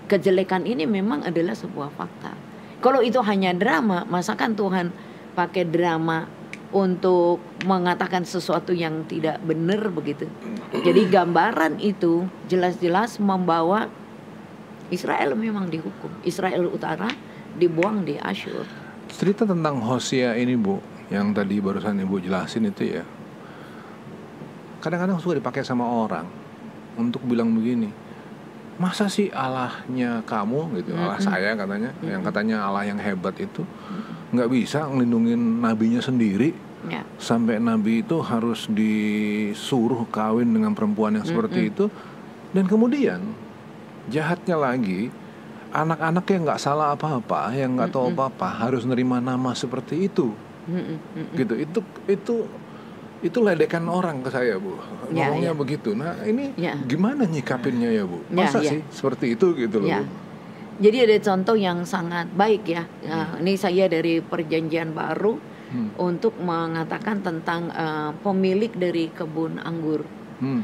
kejelekan ini memang adalah sebuah fakta. Kalau itu hanya drama, masakan Tuhan pakai drama untuk mengatakan sesuatu yang tidak benar begitu. Jadi gambaran itu jelas-jelas membawa Israel memang dihukum. Israel Utara dibuang di Asyur. Cerita tentang Hosea ini Bu, yang tadi barusan Ibu jelasin itu ya, kadang-kadang suka dipakai sama orang untuk bilang begini, masa sih Allahnya kamu gitu, Allah saya katanya, yang katanya Allah yang hebat itu nggak bisa ngelindungin nabinya sendiri, sampai nabi itu harus disuruh kawin dengan perempuan yang seperti itu. Dan kemudian jahatnya lagi, anak-anak yang nggak salah apa-apa, yang nggak tahu apa-apa harus nerima nama seperti itu. Gitu. Itu ledekan orang ke saya Bu, ngomongnya begitu. Nah ini gimana nyikapinnya ya Bu? Masa sih seperti itu gitu loh Bu? Jadi ada contoh yang sangat baik ya. Ini saya dari Perjanjian Baru. untuk mengatakan tentang pemilik dari kebun anggur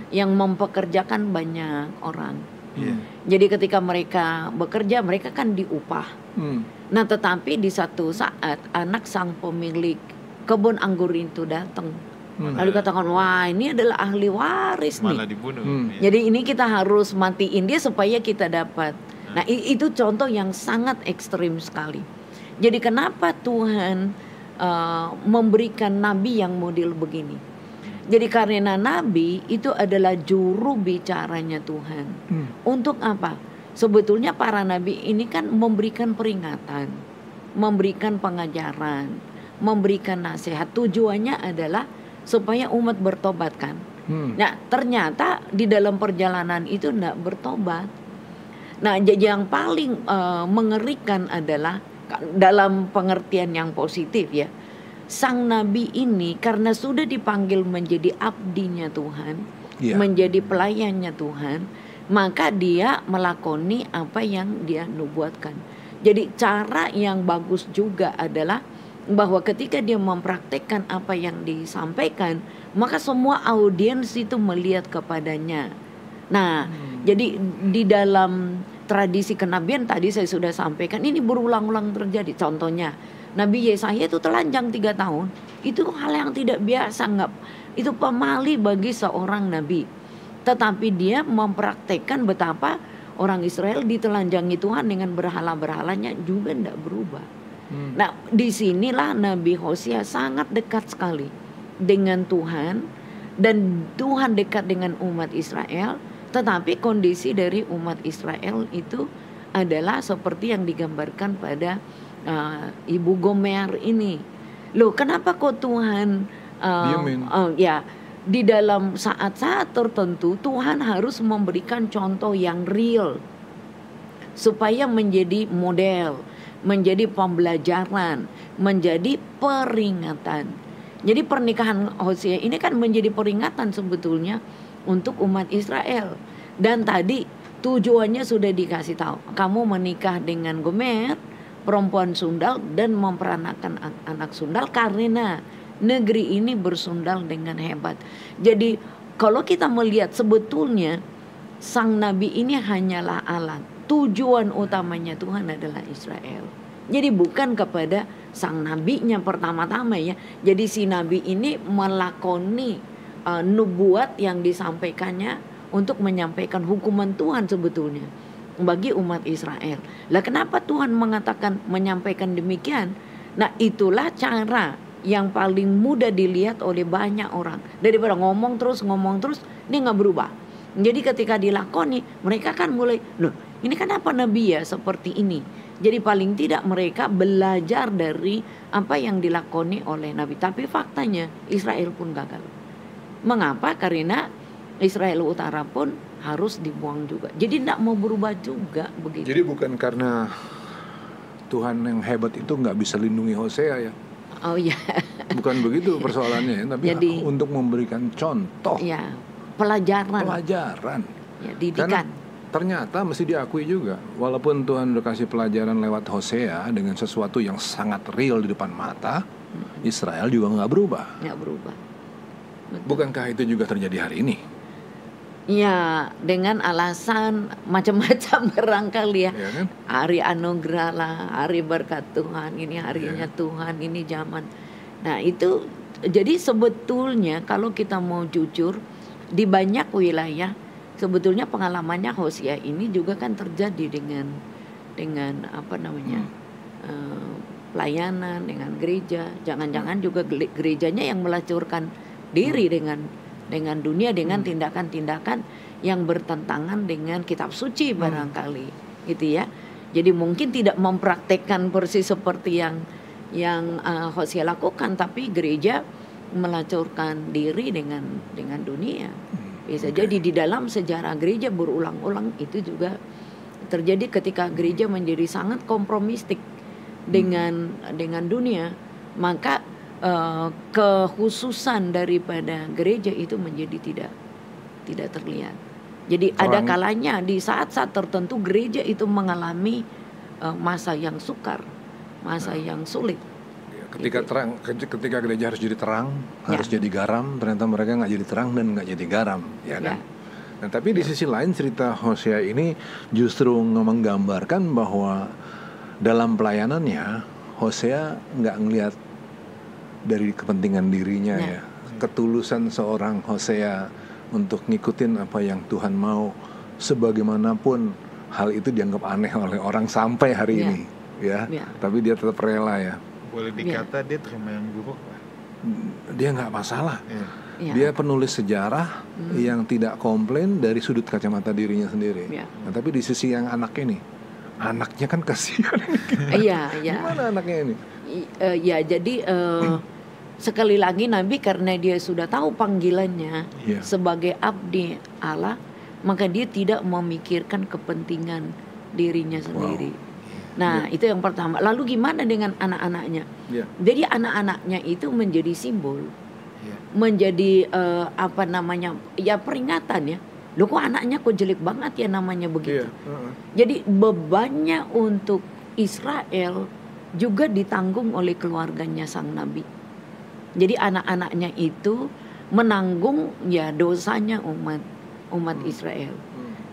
yang mempekerjakan banyak orang. Jadi ketika mereka bekerja, mereka kan diupah. Nah, tetapi di satu saat anak sang pemilik kebun anggur itu datang. Lalu katakan, wah ini adalah ahli waris nih. Malah dibunuh. Jadi ini kita harus matiin dia supaya kita dapat. Nah, itu contoh yang sangat ekstrim sekali. Jadi kenapa Tuhan memberikan nabi yang model begini? Jadi karena nabi itu adalah juru bicaranya Tuhan. Untuk apa? Sebetulnya para nabi ini kan memberikan peringatan, memberikan pengajaran, memberikan nasihat. Tujuannya adalah supaya umat bertobat kan. Nah, ternyata di dalam perjalanan itu tidak bertobat. Nah, yang paling mengerikan adalah dalam pengertian yang positif ya, sang nabi ini karena sudah dipanggil menjadi abdinya Tuhan, menjadi pelayannya Tuhan, maka dia melakoni apa yang dia nubuatkan. Jadi cara yang bagus juga adalah bahwa ketika dia mempraktekkan apa yang disampaikan, maka semua audiens itu melihat kepadanya. Nah, jadi di dalam tradisi kenabian tadi saya sudah sampaikan, ini berulang-ulang terjadi. Contohnya Nabi Yesaya itu telanjang 3 tahun. Itu hal yang tidak biasa, itu pemali bagi seorang nabi. Tetapi dia mempraktekkan betapa orang Israel ditelanjangi Tuhan dengan berhala-berhalanya juga tidak berubah. Nah, disinilah Nabi Hosea sangat dekat sekali dengan Tuhan, dan Tuhan dekat dengan umat Israel. Tetapi kondisi dari umat Israel itu adalah seperti yang digambarkan pada Ibu Gomer ini. Loh, kenapa kok Tuhan di dalam saat-saat tertentu Tuhan harus memberikan contoh yang real supaya menjadi model, menjadi pembelajaran, menjadi peringatan. Jadi pernikahan Hosea ini kan menjadi peringatan sebetulnya untuk umat Israel. Dan tadi tujuannya sudah dikasih tahu. Kamu menikah dengan Gomer, perempuan sundal, dan memperanakan anak sundal karena negeri ini bersundal dengan hebat. Jadi kalau kita melihat sebetulnya sang nabi ini hanyalah alat. Tujuan utamanya Tuhan adalah Israel. Jadi bukan kepada sang nabinya pertama-tama ya. Jadi si nabi ini melakoni nubuat yang disampaikannya untuk menyampaikan hukuman Tuhan sebetulnya bagi umat Israel. Lah kenapa Tuhan mengatakan menyampaikan demikian? Nah, itulah cara yang paling mudah dilihat oleh banyak orang. Daripada ngomong terus, ini nggak berubah. Jadi ketika dilakoni, mereka kan mulai, loh ini kenapa Nabi ya seperti ini? Jadi paling tidak mereka belajar dari apa yang dilakoni oleh Nabi. Tapi faktanya Israel pun gagal. Mengapa? Karena Israel Utara pun harus dibuang juga. Jadi tidak mau berubah juga begitu. Jadi bukan karena Tuhan yang hebat itu nggak bisa lindungi Hosea ya? Oh iya. Bukan begitu persoalannya, tapi jadi, untuk memberikan contoh. Ya, pelajaran. Ya, didikan. Karena ternyata mesti diakui juga, walaupun Tuhan udah kasih pelajaran lewat Hosea dengan sesuatu yang sangat real di depan mata, Israel juga nggak berubah. Nggak berubah. Betul. Bukankah itu juga terjadi hari ini? Ya, dengan alasan macam-macam barangkali ya. Ya kan? Hari anugerah lah, hari berkat Tuhan, ini harinya Tuhan, ini zaman. Nah itu, jadi sebetulnya kalau kita mau jujur, di banyak wilayah sebetulnya pengalamannya Hosea ini juga kan terjadi dengan apa namanya pelayanan, dengan gereja. Jangan-jangan juga gerejanya yang melacurkan diri dengan dunia, dengan tindakan-tindakan yang bertentangan dengan kitab suci barangkali, gitu ya. Jadi mungkin tidak mempraktekkan persis seperti yang Hosea lakukan, tapi gereja melacurkan diri dengan dunia. Bisa jadi di dalam sejarah gereja berulang-ulang itu juga terjadi ketika gereja menjadi sangat kompromistik dengan dunia, maka kekhususan daripada gereja itu menjadi tidak terlihat. Jadi ada kalanya di saat-saat tertentu gereja itu mengalami masa yang sukar, masa yang sulit. Ketika gereja harus jadi terang, harus jadi garam, ternyata mereka nggak jadi terang dan nggak jadi garam, ya kan? Nah, tapi di sisi lain cerita Hosea ini justru menggambarkan bahwa dalam pelayanannya Hosea nggak ngelihat dari kepentingan dirinya ya. Ketulusan seorang Hosea untuk ngikutin apa yang Tuhan mau, sebagaimanapun hal itu dianggap aneh oleh orang sampai hari ini, ya. Tapi dia tetap rela ya. Boleh dikata dia terima yang buruk. Dia nggak masalah. Dia penulis sejarah yang tidak komplain dari sudut kacamata dirinya sendiri. Nah, tapi di sisi yang anaknya nih, anaknya kan kasihan. Gimana anaknya ini? Jadi sekali lagi Nabi karena dia sudah tahu panggilannya sebagai abdi Allah, maka dia tidak memikirkan kepentingan dirinya sendiri. Nah, itu yang pertama. Lalu gimana dengan anak-anaknya? Jadi anak-anaknya itu menjadi simbol, menjadi peringatan ya. Loh, kok anaknya kok jelek banget ya namanya begitu. Jadi bebannya untuk Israel juga ditanggung oleh keluarganya sang nabi. Jadi anak-anaknya itu menanggung ya dosanya umat Israel.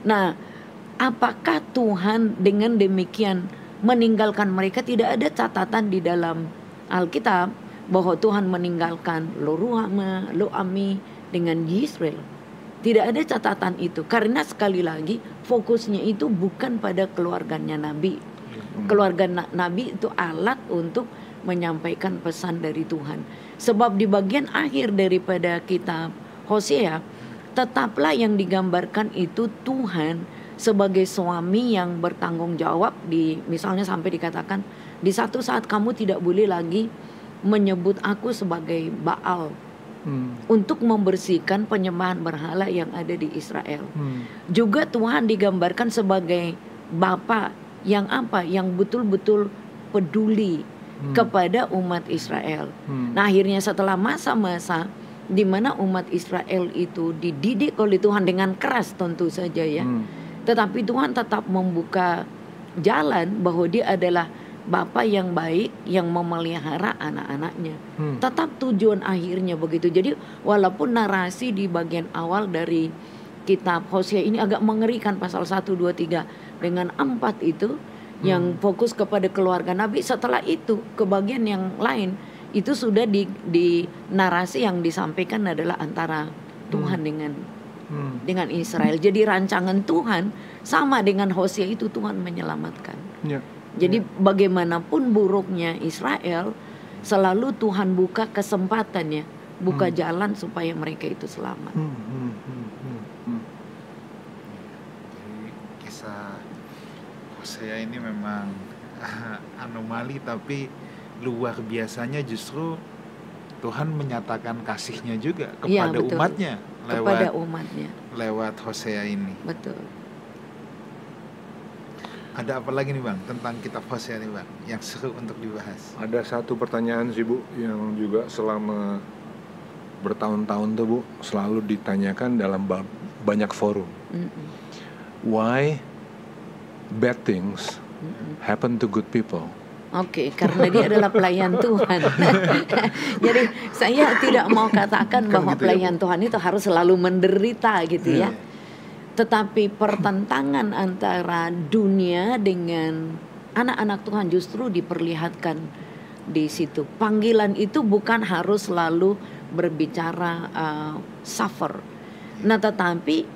Nah, apakah Tuhan dengan demikian meninggalkan mereka? Tidak ada catatan di dalam Alkitab bahwa Tuhan meninggalkan lo Ruhama, lo Ami dengan Yisrael. Tidak ada catatan itu, karena sekali lagi fokusnya itu bukan pada keluarganya Nabi. Keluarga Nabi itu alat untuk menyampaikan pesan dari Tuhan. Sebab di bagian akhir daripada kitab Hosea, tetaplah yang digambarkan itu Tuhan sebagai suami yang bertanggung jawab. Misalnya sampai dikatakan, di satu saat kamu tidak boleh lagi menyebut aku sebagai Baal, untuk membersihkan penyembahan berhala yang ada di Israel. Juga Tuhan digambarkan sebagai Bapa yang yang betul-betul peduli kepada umat Israel. Nah, akhirnya setelah masa-masa di mana umat Israel itu dididik oleh Tuhan dengan keras tentu saja ya, tetapi Tuhan tetap membuka jalan bahwa dia adalah Bapa yang baik yang memelihara anak-anaknya. Tetap tujuan akhirnya begitu. Jadi walaupun narasi di bagian awal dari kitab Hosea ini agak mengerikan, pasal 1, 2, 3 dengan 4 itu yang fokus kepada keluarga Nabi, setelah itu ke bagian yang lain itu sudah di narasi yang disampaikan adalah antara Tuhan dengan Israel. Jadi rancangan Tuhan sama dengan Hosea itu, Tuhan menyelamatkan. Jadi bagaimanapun buruknya Israel, selalu Tuhan buka kesempatannya, buka jalan supaya mereka itu selamat. Kisah Hosea ini memang anomali, tapi luar biasanya justru Tuhan menyatakan kasih-Nya juga kepada umatnya lewat Hosea ini. Betul. Ada apa lagi nih Bang tentang kitab Hosea nih Bang yang seru untuk dibahas? Ada satu pertanyaan sih Bu yang juga selama bertahun-tahun tuh Bu selalu ditanyakan dalam banyak forum. Why bad things happen to good people? Oke, karena dia adalah pelayan Tuhan. Jadi saya tidak mau katakan bahwa gitu pelayan Tuhan itu harus selalu menderita gitu ya. Tetapi pertentangan antara dunia dengan anak-anak Tuhan justru diperlihatkan di situ. Panggilan itu bukan harus selalu berbicara suffer. Nah, tetapi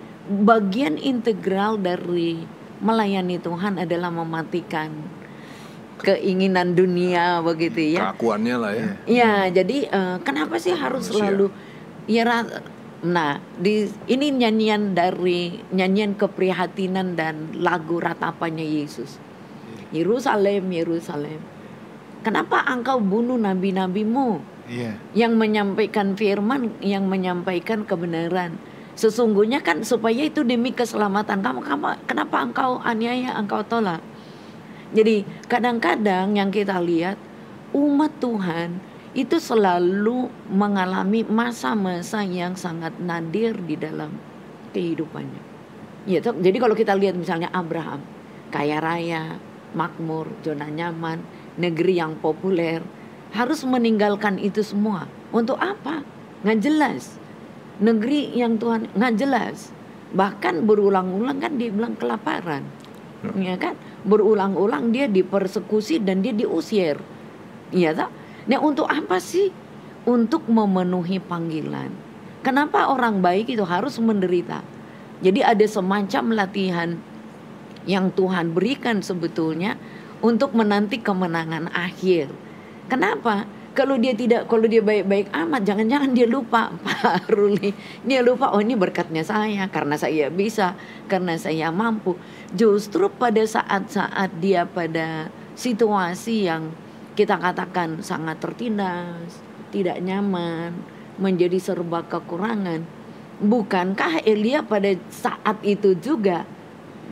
bagian integral dari melayani Tuhan adalah mematikan keinginan dunia begitu ya. Kelakuannya lah ya. Ya, jadi kenapa sih harus selalu Nah, ini nyanyian keprihatinan dan lagu ratapannya Yesus. Yerusalem, Yerusalem, kenapa engkau bunuh nabi-nabimu yang menyampaikan firman, yang menyampaikan kebenaran? Sesungguhnya kan supaya itu demi keselamatan kamu. Kenapa engkau aniaya, engkau tolak? Jadi kadang-kadang yang kita lihat umat Tuhan itu selalu mengalami masa-masa yang sangat nadir di dalam kehidupannya. Ya, jadi kalau kita lihat misalnya Abraham, kaya raya, makmur, zona nyaman, negeri yang populer, harus meninggalkan itu semua. Untuk apa? Nggak jelas. Negeri yang Tuhan nggak jelas. Bahkan berulang-ulang kan dia bilang kelaparan, ya kan? Berulang-ulang dia dipersekusi dan dia diusir, ya tak? Nah, untuk apa sih? Untuk memenuhi panggilan. Kenapa orang baik itu harus menderita? Jadi ada semacam latihan yang Tuhan berikan sebetulnya untuk menanti kemenangan akhir. Kenapa? Kalau dia baik-baik amat, jangan-jangan dia lupa, Pak Ruli. Dia lupa, oh ini berkatnya saya, karena saya bisa, karena saya mampu. Justru pada saat-saat dia pada situasi yang kita katakan sangat tertindas, tidak nyaman, menjadi serba kekurangan. Bukankah Elia pada saat itu juga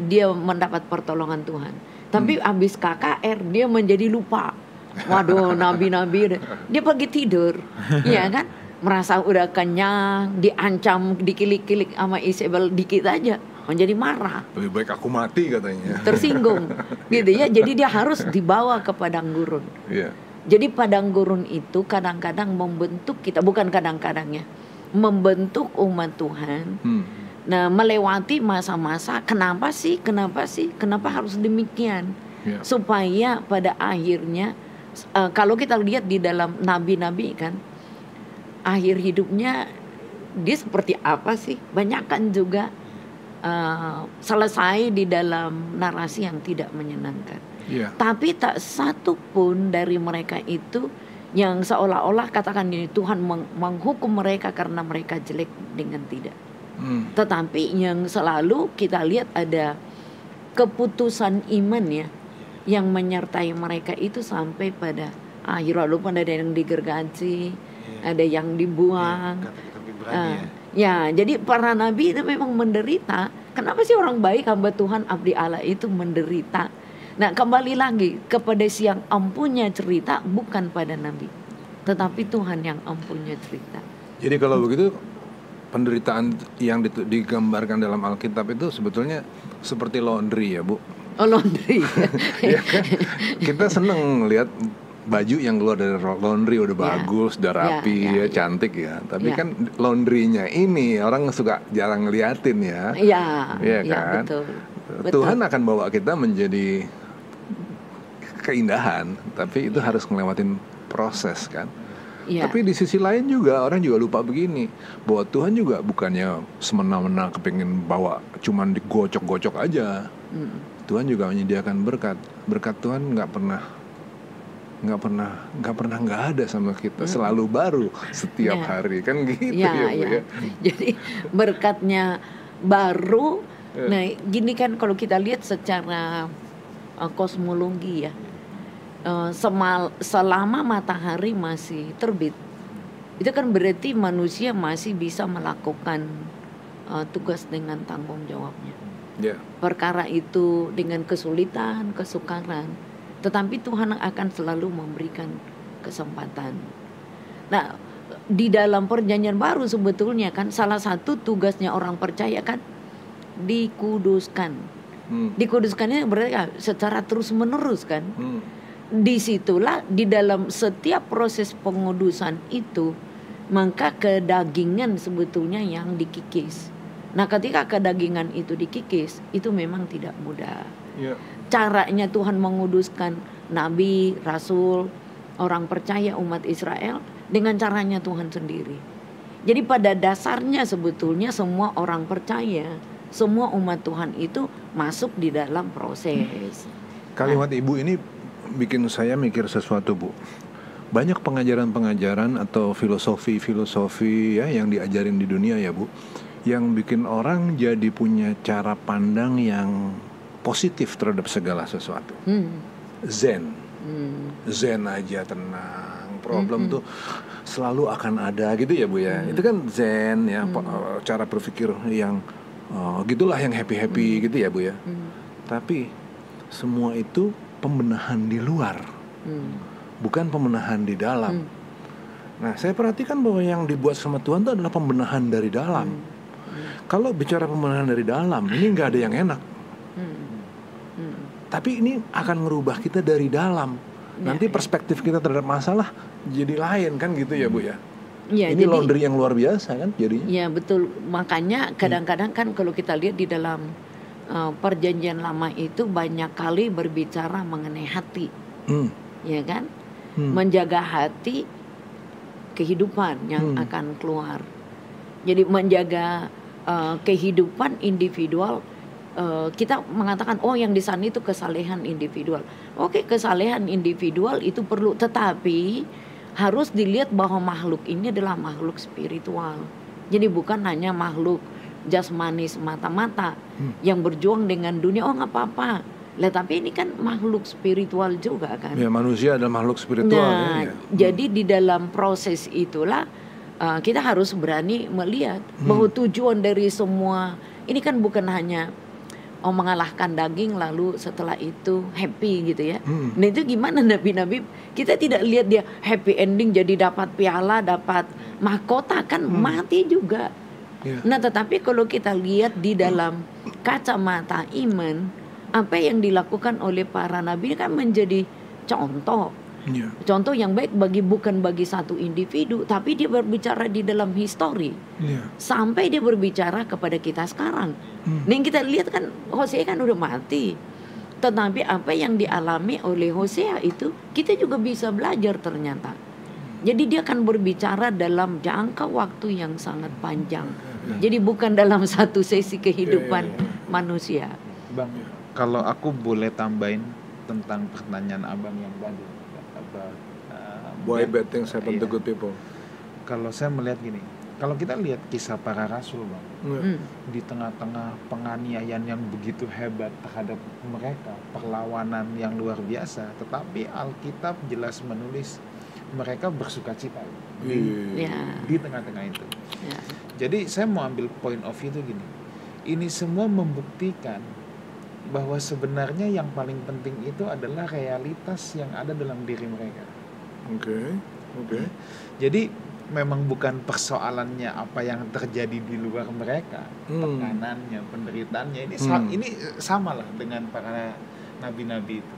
dia mendapat pertolongan Tuhan? Tapi habis KKR dia menjadi lupa. Waduh, nabi-nabi dia pergi tidur, ya kan? Merasa udah kenyang, diancam, dikilik-kilik sama Isabel dikit aja, menjadi marah. Lebih baik aku mati katanya. Tersinggung, gitu ya. Jadi dia harus dibawa ke padang gurun. Yeah. Jadi padang gurun itu kadang-kadang membentuk kita, bukan kadang-kadangnya, membentuk umat Tuhan. Nah, melewati masa-masa. Kenapa harus demikian? Yeah. Supaya pada akhirnya kalau kita lihat di dalam nabi-nabi kan, akhir hidupnya dia seperti apa sih? Banyak kan juga selesai di dalam narasi yang tidak menyenangkan. Yeah. Tapi tak satu pun dari mereka itu yang seolah-olah katakan ini Tuhan menghukum mereka karena mereka jelek dengan tidak. Tetapi yang selalu kita lihat ada keputusan iman ya, yang menyertai mereka itu sampai pada akhir. Walaupun ada yang digergaji, ada yang dibuang. Jadi para nabi itu memang menderita. Kenapa sih orang baik hamba Tuhan abdi Allah itu menderita? Nah, kembali lagi kepada siang ampunnya cerita, bukan pada nabi, tetapi Tuhan yang ampunnya cerita. Jadi kalau begitu penderitaan yang digambarkan dalam Alkitab itu sebetulnya seperti laundry ya, Bu. Oh, laundry. Ya kan? Kita seneng lihat baju yang keluar dari laundry udah bagus, udah rapi, cantik ya. Tapi kan laundrynya ini orang suka jarang ngeliatin ya. Iya kan? Betul. Tuhan akan bawa kita menjadi keindahan, tapi itu harus ngelewatin proses kan. Tapi di sisi lain juga orang juga lupa begini, bahwa Tuhan juga bukannya semena-mena kepingin bawa cuman digocok-gocok aja. Tuhan juga menyediakan berkat. Berkat Tuhan nggak pernah nggak ada sama kita, selalu baru setiap hari kan gitu ya. Jadi berkatnya baru. Nah, gini kan kalau kita lihat secara kosmologi ya, selama matahari masih terbit, itu kan berarti manusia masih bisa melakukan tugas dengan tanggung jawabnya. Perkara itu dengan kesulitan, kesukaran, tetapi Tuhan akan selalu memberikan kesempatan. Nah, di dalam perjanjian baru sebetulnya kan salah satu tugasnya orang percaya kan dikuduskan. Dikuduskannya berarti secara terus menerus kan. Disitulah di dalam setiap proses pengudusan itu, maka kedagingan sebetulnya yang dikikis. Nah, ketika kedagingan itu dikikis, itu memang tidak mudah. Caranya Tuhan menguduskan nabi, rasul, orang percaya umat Israel dengan caranya Tuhan sendiri. Jadi pada dasarnya sebetulnya semua orang percaya, semua umat Tuhan itu masuk di dalam proses. Kalimat Ibu ini bikin saya mikir sesuatu, Bu. Banyak pengajaran-pengajaran atau filosofi ya yang diajarin di dunia ya, Bu, yang bikin orang jadi punya cara pandang yang positif terhadap segala sesuatu. Zen aja, tenang, problem tuh selalu akan ada gitu ya, Bu ya. Itu kan zen ya, cara berpikir yang gitulah, yang happy gitu ya, Bu ya. Tapi semua itu pembenahan di luar, bukan pembenahan di dalam. Nah, saya perhatikan bahwa yang dibuat sama Tuhan itu adalah pembenahan dari dalam. Kalau bicara pembenahan dari dalam, ini nggak ada yang enak. Tapi ini akan merubah kita dari dalam. nanti perspektif kita terhadap masalah jadi lain kan gitu ya Bu ya. Ya, Ini jadi, laundry yang luar biasa kan jadinya. ya betul, makanya kadang-kadang kan kalau kita lihat di dalam perjanjian lama itu banyak kali berbicara mengenai hati, ya kan, menjaga hati kehidupan yang akan keluar. Jadi menjaga kehidupan individual. Kita mengatakan yang di sana itu kesalehan individual. Oke, kesalehan individual itu perlu, tetapi harus dilihat bahwa makhluk ini adalah makhluk spiritual. Jadi bukan hanya makhluk jasmani semata-mata yang berjuang dengan dunia. Nggak apa-apa. Lah tapi ini kan makhluk spiritual juga kan. Ya, manusia adalah makhluk spiritual. Nah, jadi di dalam proses itulah kita harus berani melihat bahwa tujuan dari semua ini kan bukan hanya mengalahkan daging lalu setelah itu happy gitu ya. Nah itu gimana nabi-nabi, kita tidak lihat dia happy ending jadi dapat piala, dapat mahkota kan, mati juga. Nah tetapi kalau kita lihat di dalam kacamata iman, apa yang dilakukan oleh para nabi kan menjadi contoh. Contoh yang baik bukan bagi satu individu, tapi dia berbicara di dalam histori, sampai dia berbicara kepada kita sekarang. Nah yang kita lihat kan Hosea kan udah mati, tetapi apa yang dialami oleh Hosea itu kita juga bisa belajar ternyata. Jadi dia akan berbicara dalam jangka waktu yang sangat panjang. Jadi bukan dalam satu sesi kehidupan manusia. Bang, kalau aku boleh tambahin tentang pertanyaan abang yang tadi. Why bad things happen to good people? Kalau saya melihat gini, kalau kita lihat kisah para rasul, Bang, di tengah-tengah penganiayaan yang begitu hebat terhadap mereka, perlawanan yang luar biasa, tetapi Alkitab jelas menulis mereka bersukacita di tengah-tengah itu. Jadi saya mau ambil point of view itu gini, ini semua membuktikan bahwa sebenarnya yang paling penting itu adalah realitas yang ada dalam diri mereka. Oke. Jadi memang bukan persoalannya apa yang terjadi di luar mereka, tekanannya, penderitaannya ini sama lah dengan para nabi-nabi itu.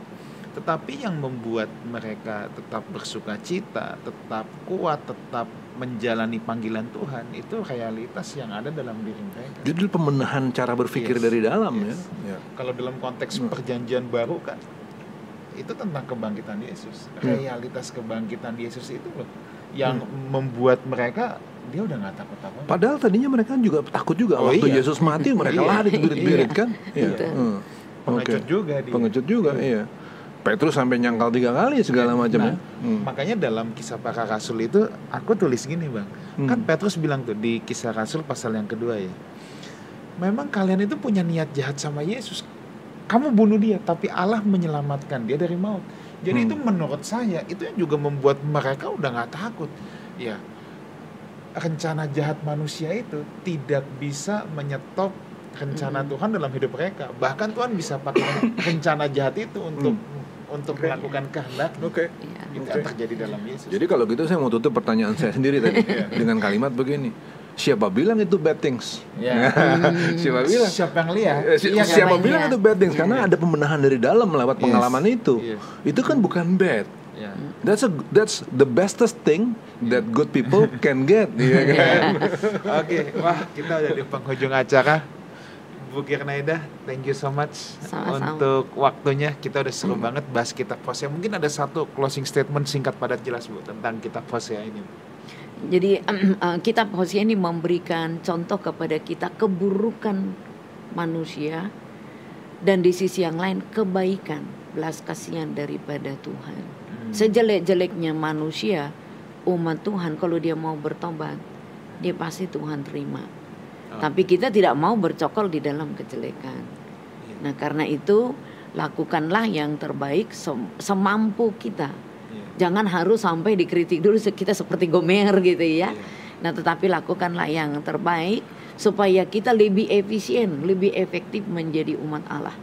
Tetapi yang membuat mereka tetap bersukacita, tetap kuat, tetap menjalani panggilan Tuhan itu realitas yang ada dalam diri mereka. Jadi pemenahan cara berpikir dari dalam ya. Kalau dalam konteks perjanjian baru kan itu tentang kebangkitan Yesus. Realitas kebangkitan Yesus itu loh yang membuat mereka dia udah nggak takut apa. Padahal tadinya mereka juga takut juga waktu Yesus mati mereka lari birit-birit kan. Pengecut juga. Iya. Petrus sampai nyangkal 3 kali segala macam. Makanya dalam kisah para rasul itu aku tulis gini, Bang. Kan Petrus bilang tuh di kisah rasul pasal yang kedua ya. Memang kalian itu punya niat jahat sama Yesus. Kamu bunuh dia, tapi Allah menyelamatkan dia dari maut. Jadi itu menurut saya itu yang juga membuat mereka udah nggak takut. Ya, rencana jahat manusia itu tidak bisa menyetop rencana Tuhan dalam hidup mereka. Bahkan Tuhan bisa pakai rencana jahat itu untuk melakukan kehendak. Itu yang terjadi dalam Yesus. Jadi kalau gitu saya mau tutup pertanyaan saya sendiri tadi dengan kalimat begini. Siapa bilang itu bad things? Siapa bilang? Siapa yang lihat? Siapa bilang itu bad things? Karena ada pembenahan dari dalam lewat pengalaman itu. Itu kan bukan bad. That's the bestest thing that good people can get. Oke, wah kita udah di penghujung acara. Bu Kirnaida, thank you so much untuk waktunya. Kita udah seru banget bahas kitab Hosea. Mungkin ada satu closing statement singkat padat jelas Bu tentang kitab Hosea ini. Jadi kitab Hosea ini memberikan contoh kepada kita keburukan manusia dan di sisi yang lain kebaikan, belas kasihan daripada Tuhan. Sejelek-jeleknya manusia, umat Tuhan kalau dia mau bertobat, dia pasti Tuhan terima. Tapi kita tidak mau bercokol di dalam kejelekan. Nah karena itu lakukanlah yang terbaik semampu kita. Jangan harus sampai dikritik dulu kita seperti Gomer gitu ya. Nah tetapi lakukanlah yang terbaik supaya kita lebih efisien, lebih efektif menjadi umat Allah.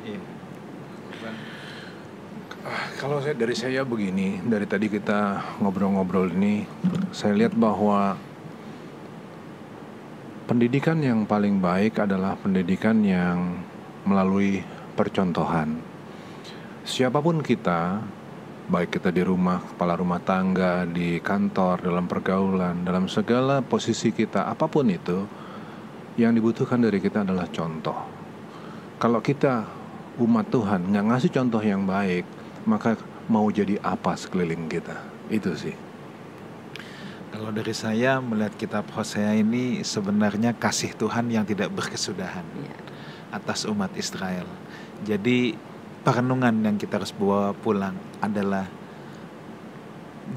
Kalau dari saya begini, dari tadi kita ngobrol-ngobrol ini, saya lihat bahwa pendidikan yang paling baik adalah pendidikan yang melalui percontohan. Siapapun kita, baik kita di rumah, kepala rumah tangga, di kantor, dalam pergaulan, dalam segala posisi kita, apapun itu, yang dibutuhkan dari kita adalah contoh. Kalau kita umat Tuhan nggak ngasih contoh yang baik, maka mau jadi apa sekeliling kita? Itu sih. Kalau dari saya melihat kitab Hosea ini sebenarnya kasih Tuhan yang tidak berkesudahan atas umat Israel. Jadi perenungan yang kita harus bawa pulang adalah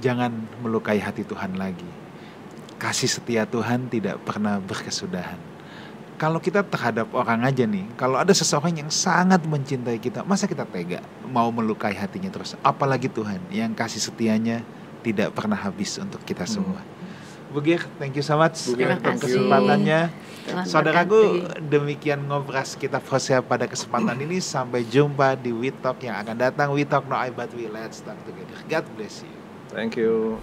jangan melukai hati Tuhan lagi. Kasih setia Tuhan tidak pernah berkesudahan. Kalau kita terhadap orang aja nih, kalau ada seseorang yang sangat mencintai kita, masa kita tega mau melukai hatinya terus? Apalagi Tuhan yang kasih setianya tidak pernah habis untuk kita semua. Bugir, thank you so much untuk kesempatannya. Saudaraku, demikian ngobras kitab Hosea pada kesempatan ini. Sampai jumpa di We Talk yang akan datang. We Talk no I but we, let's talk together. God bless you. Thank you.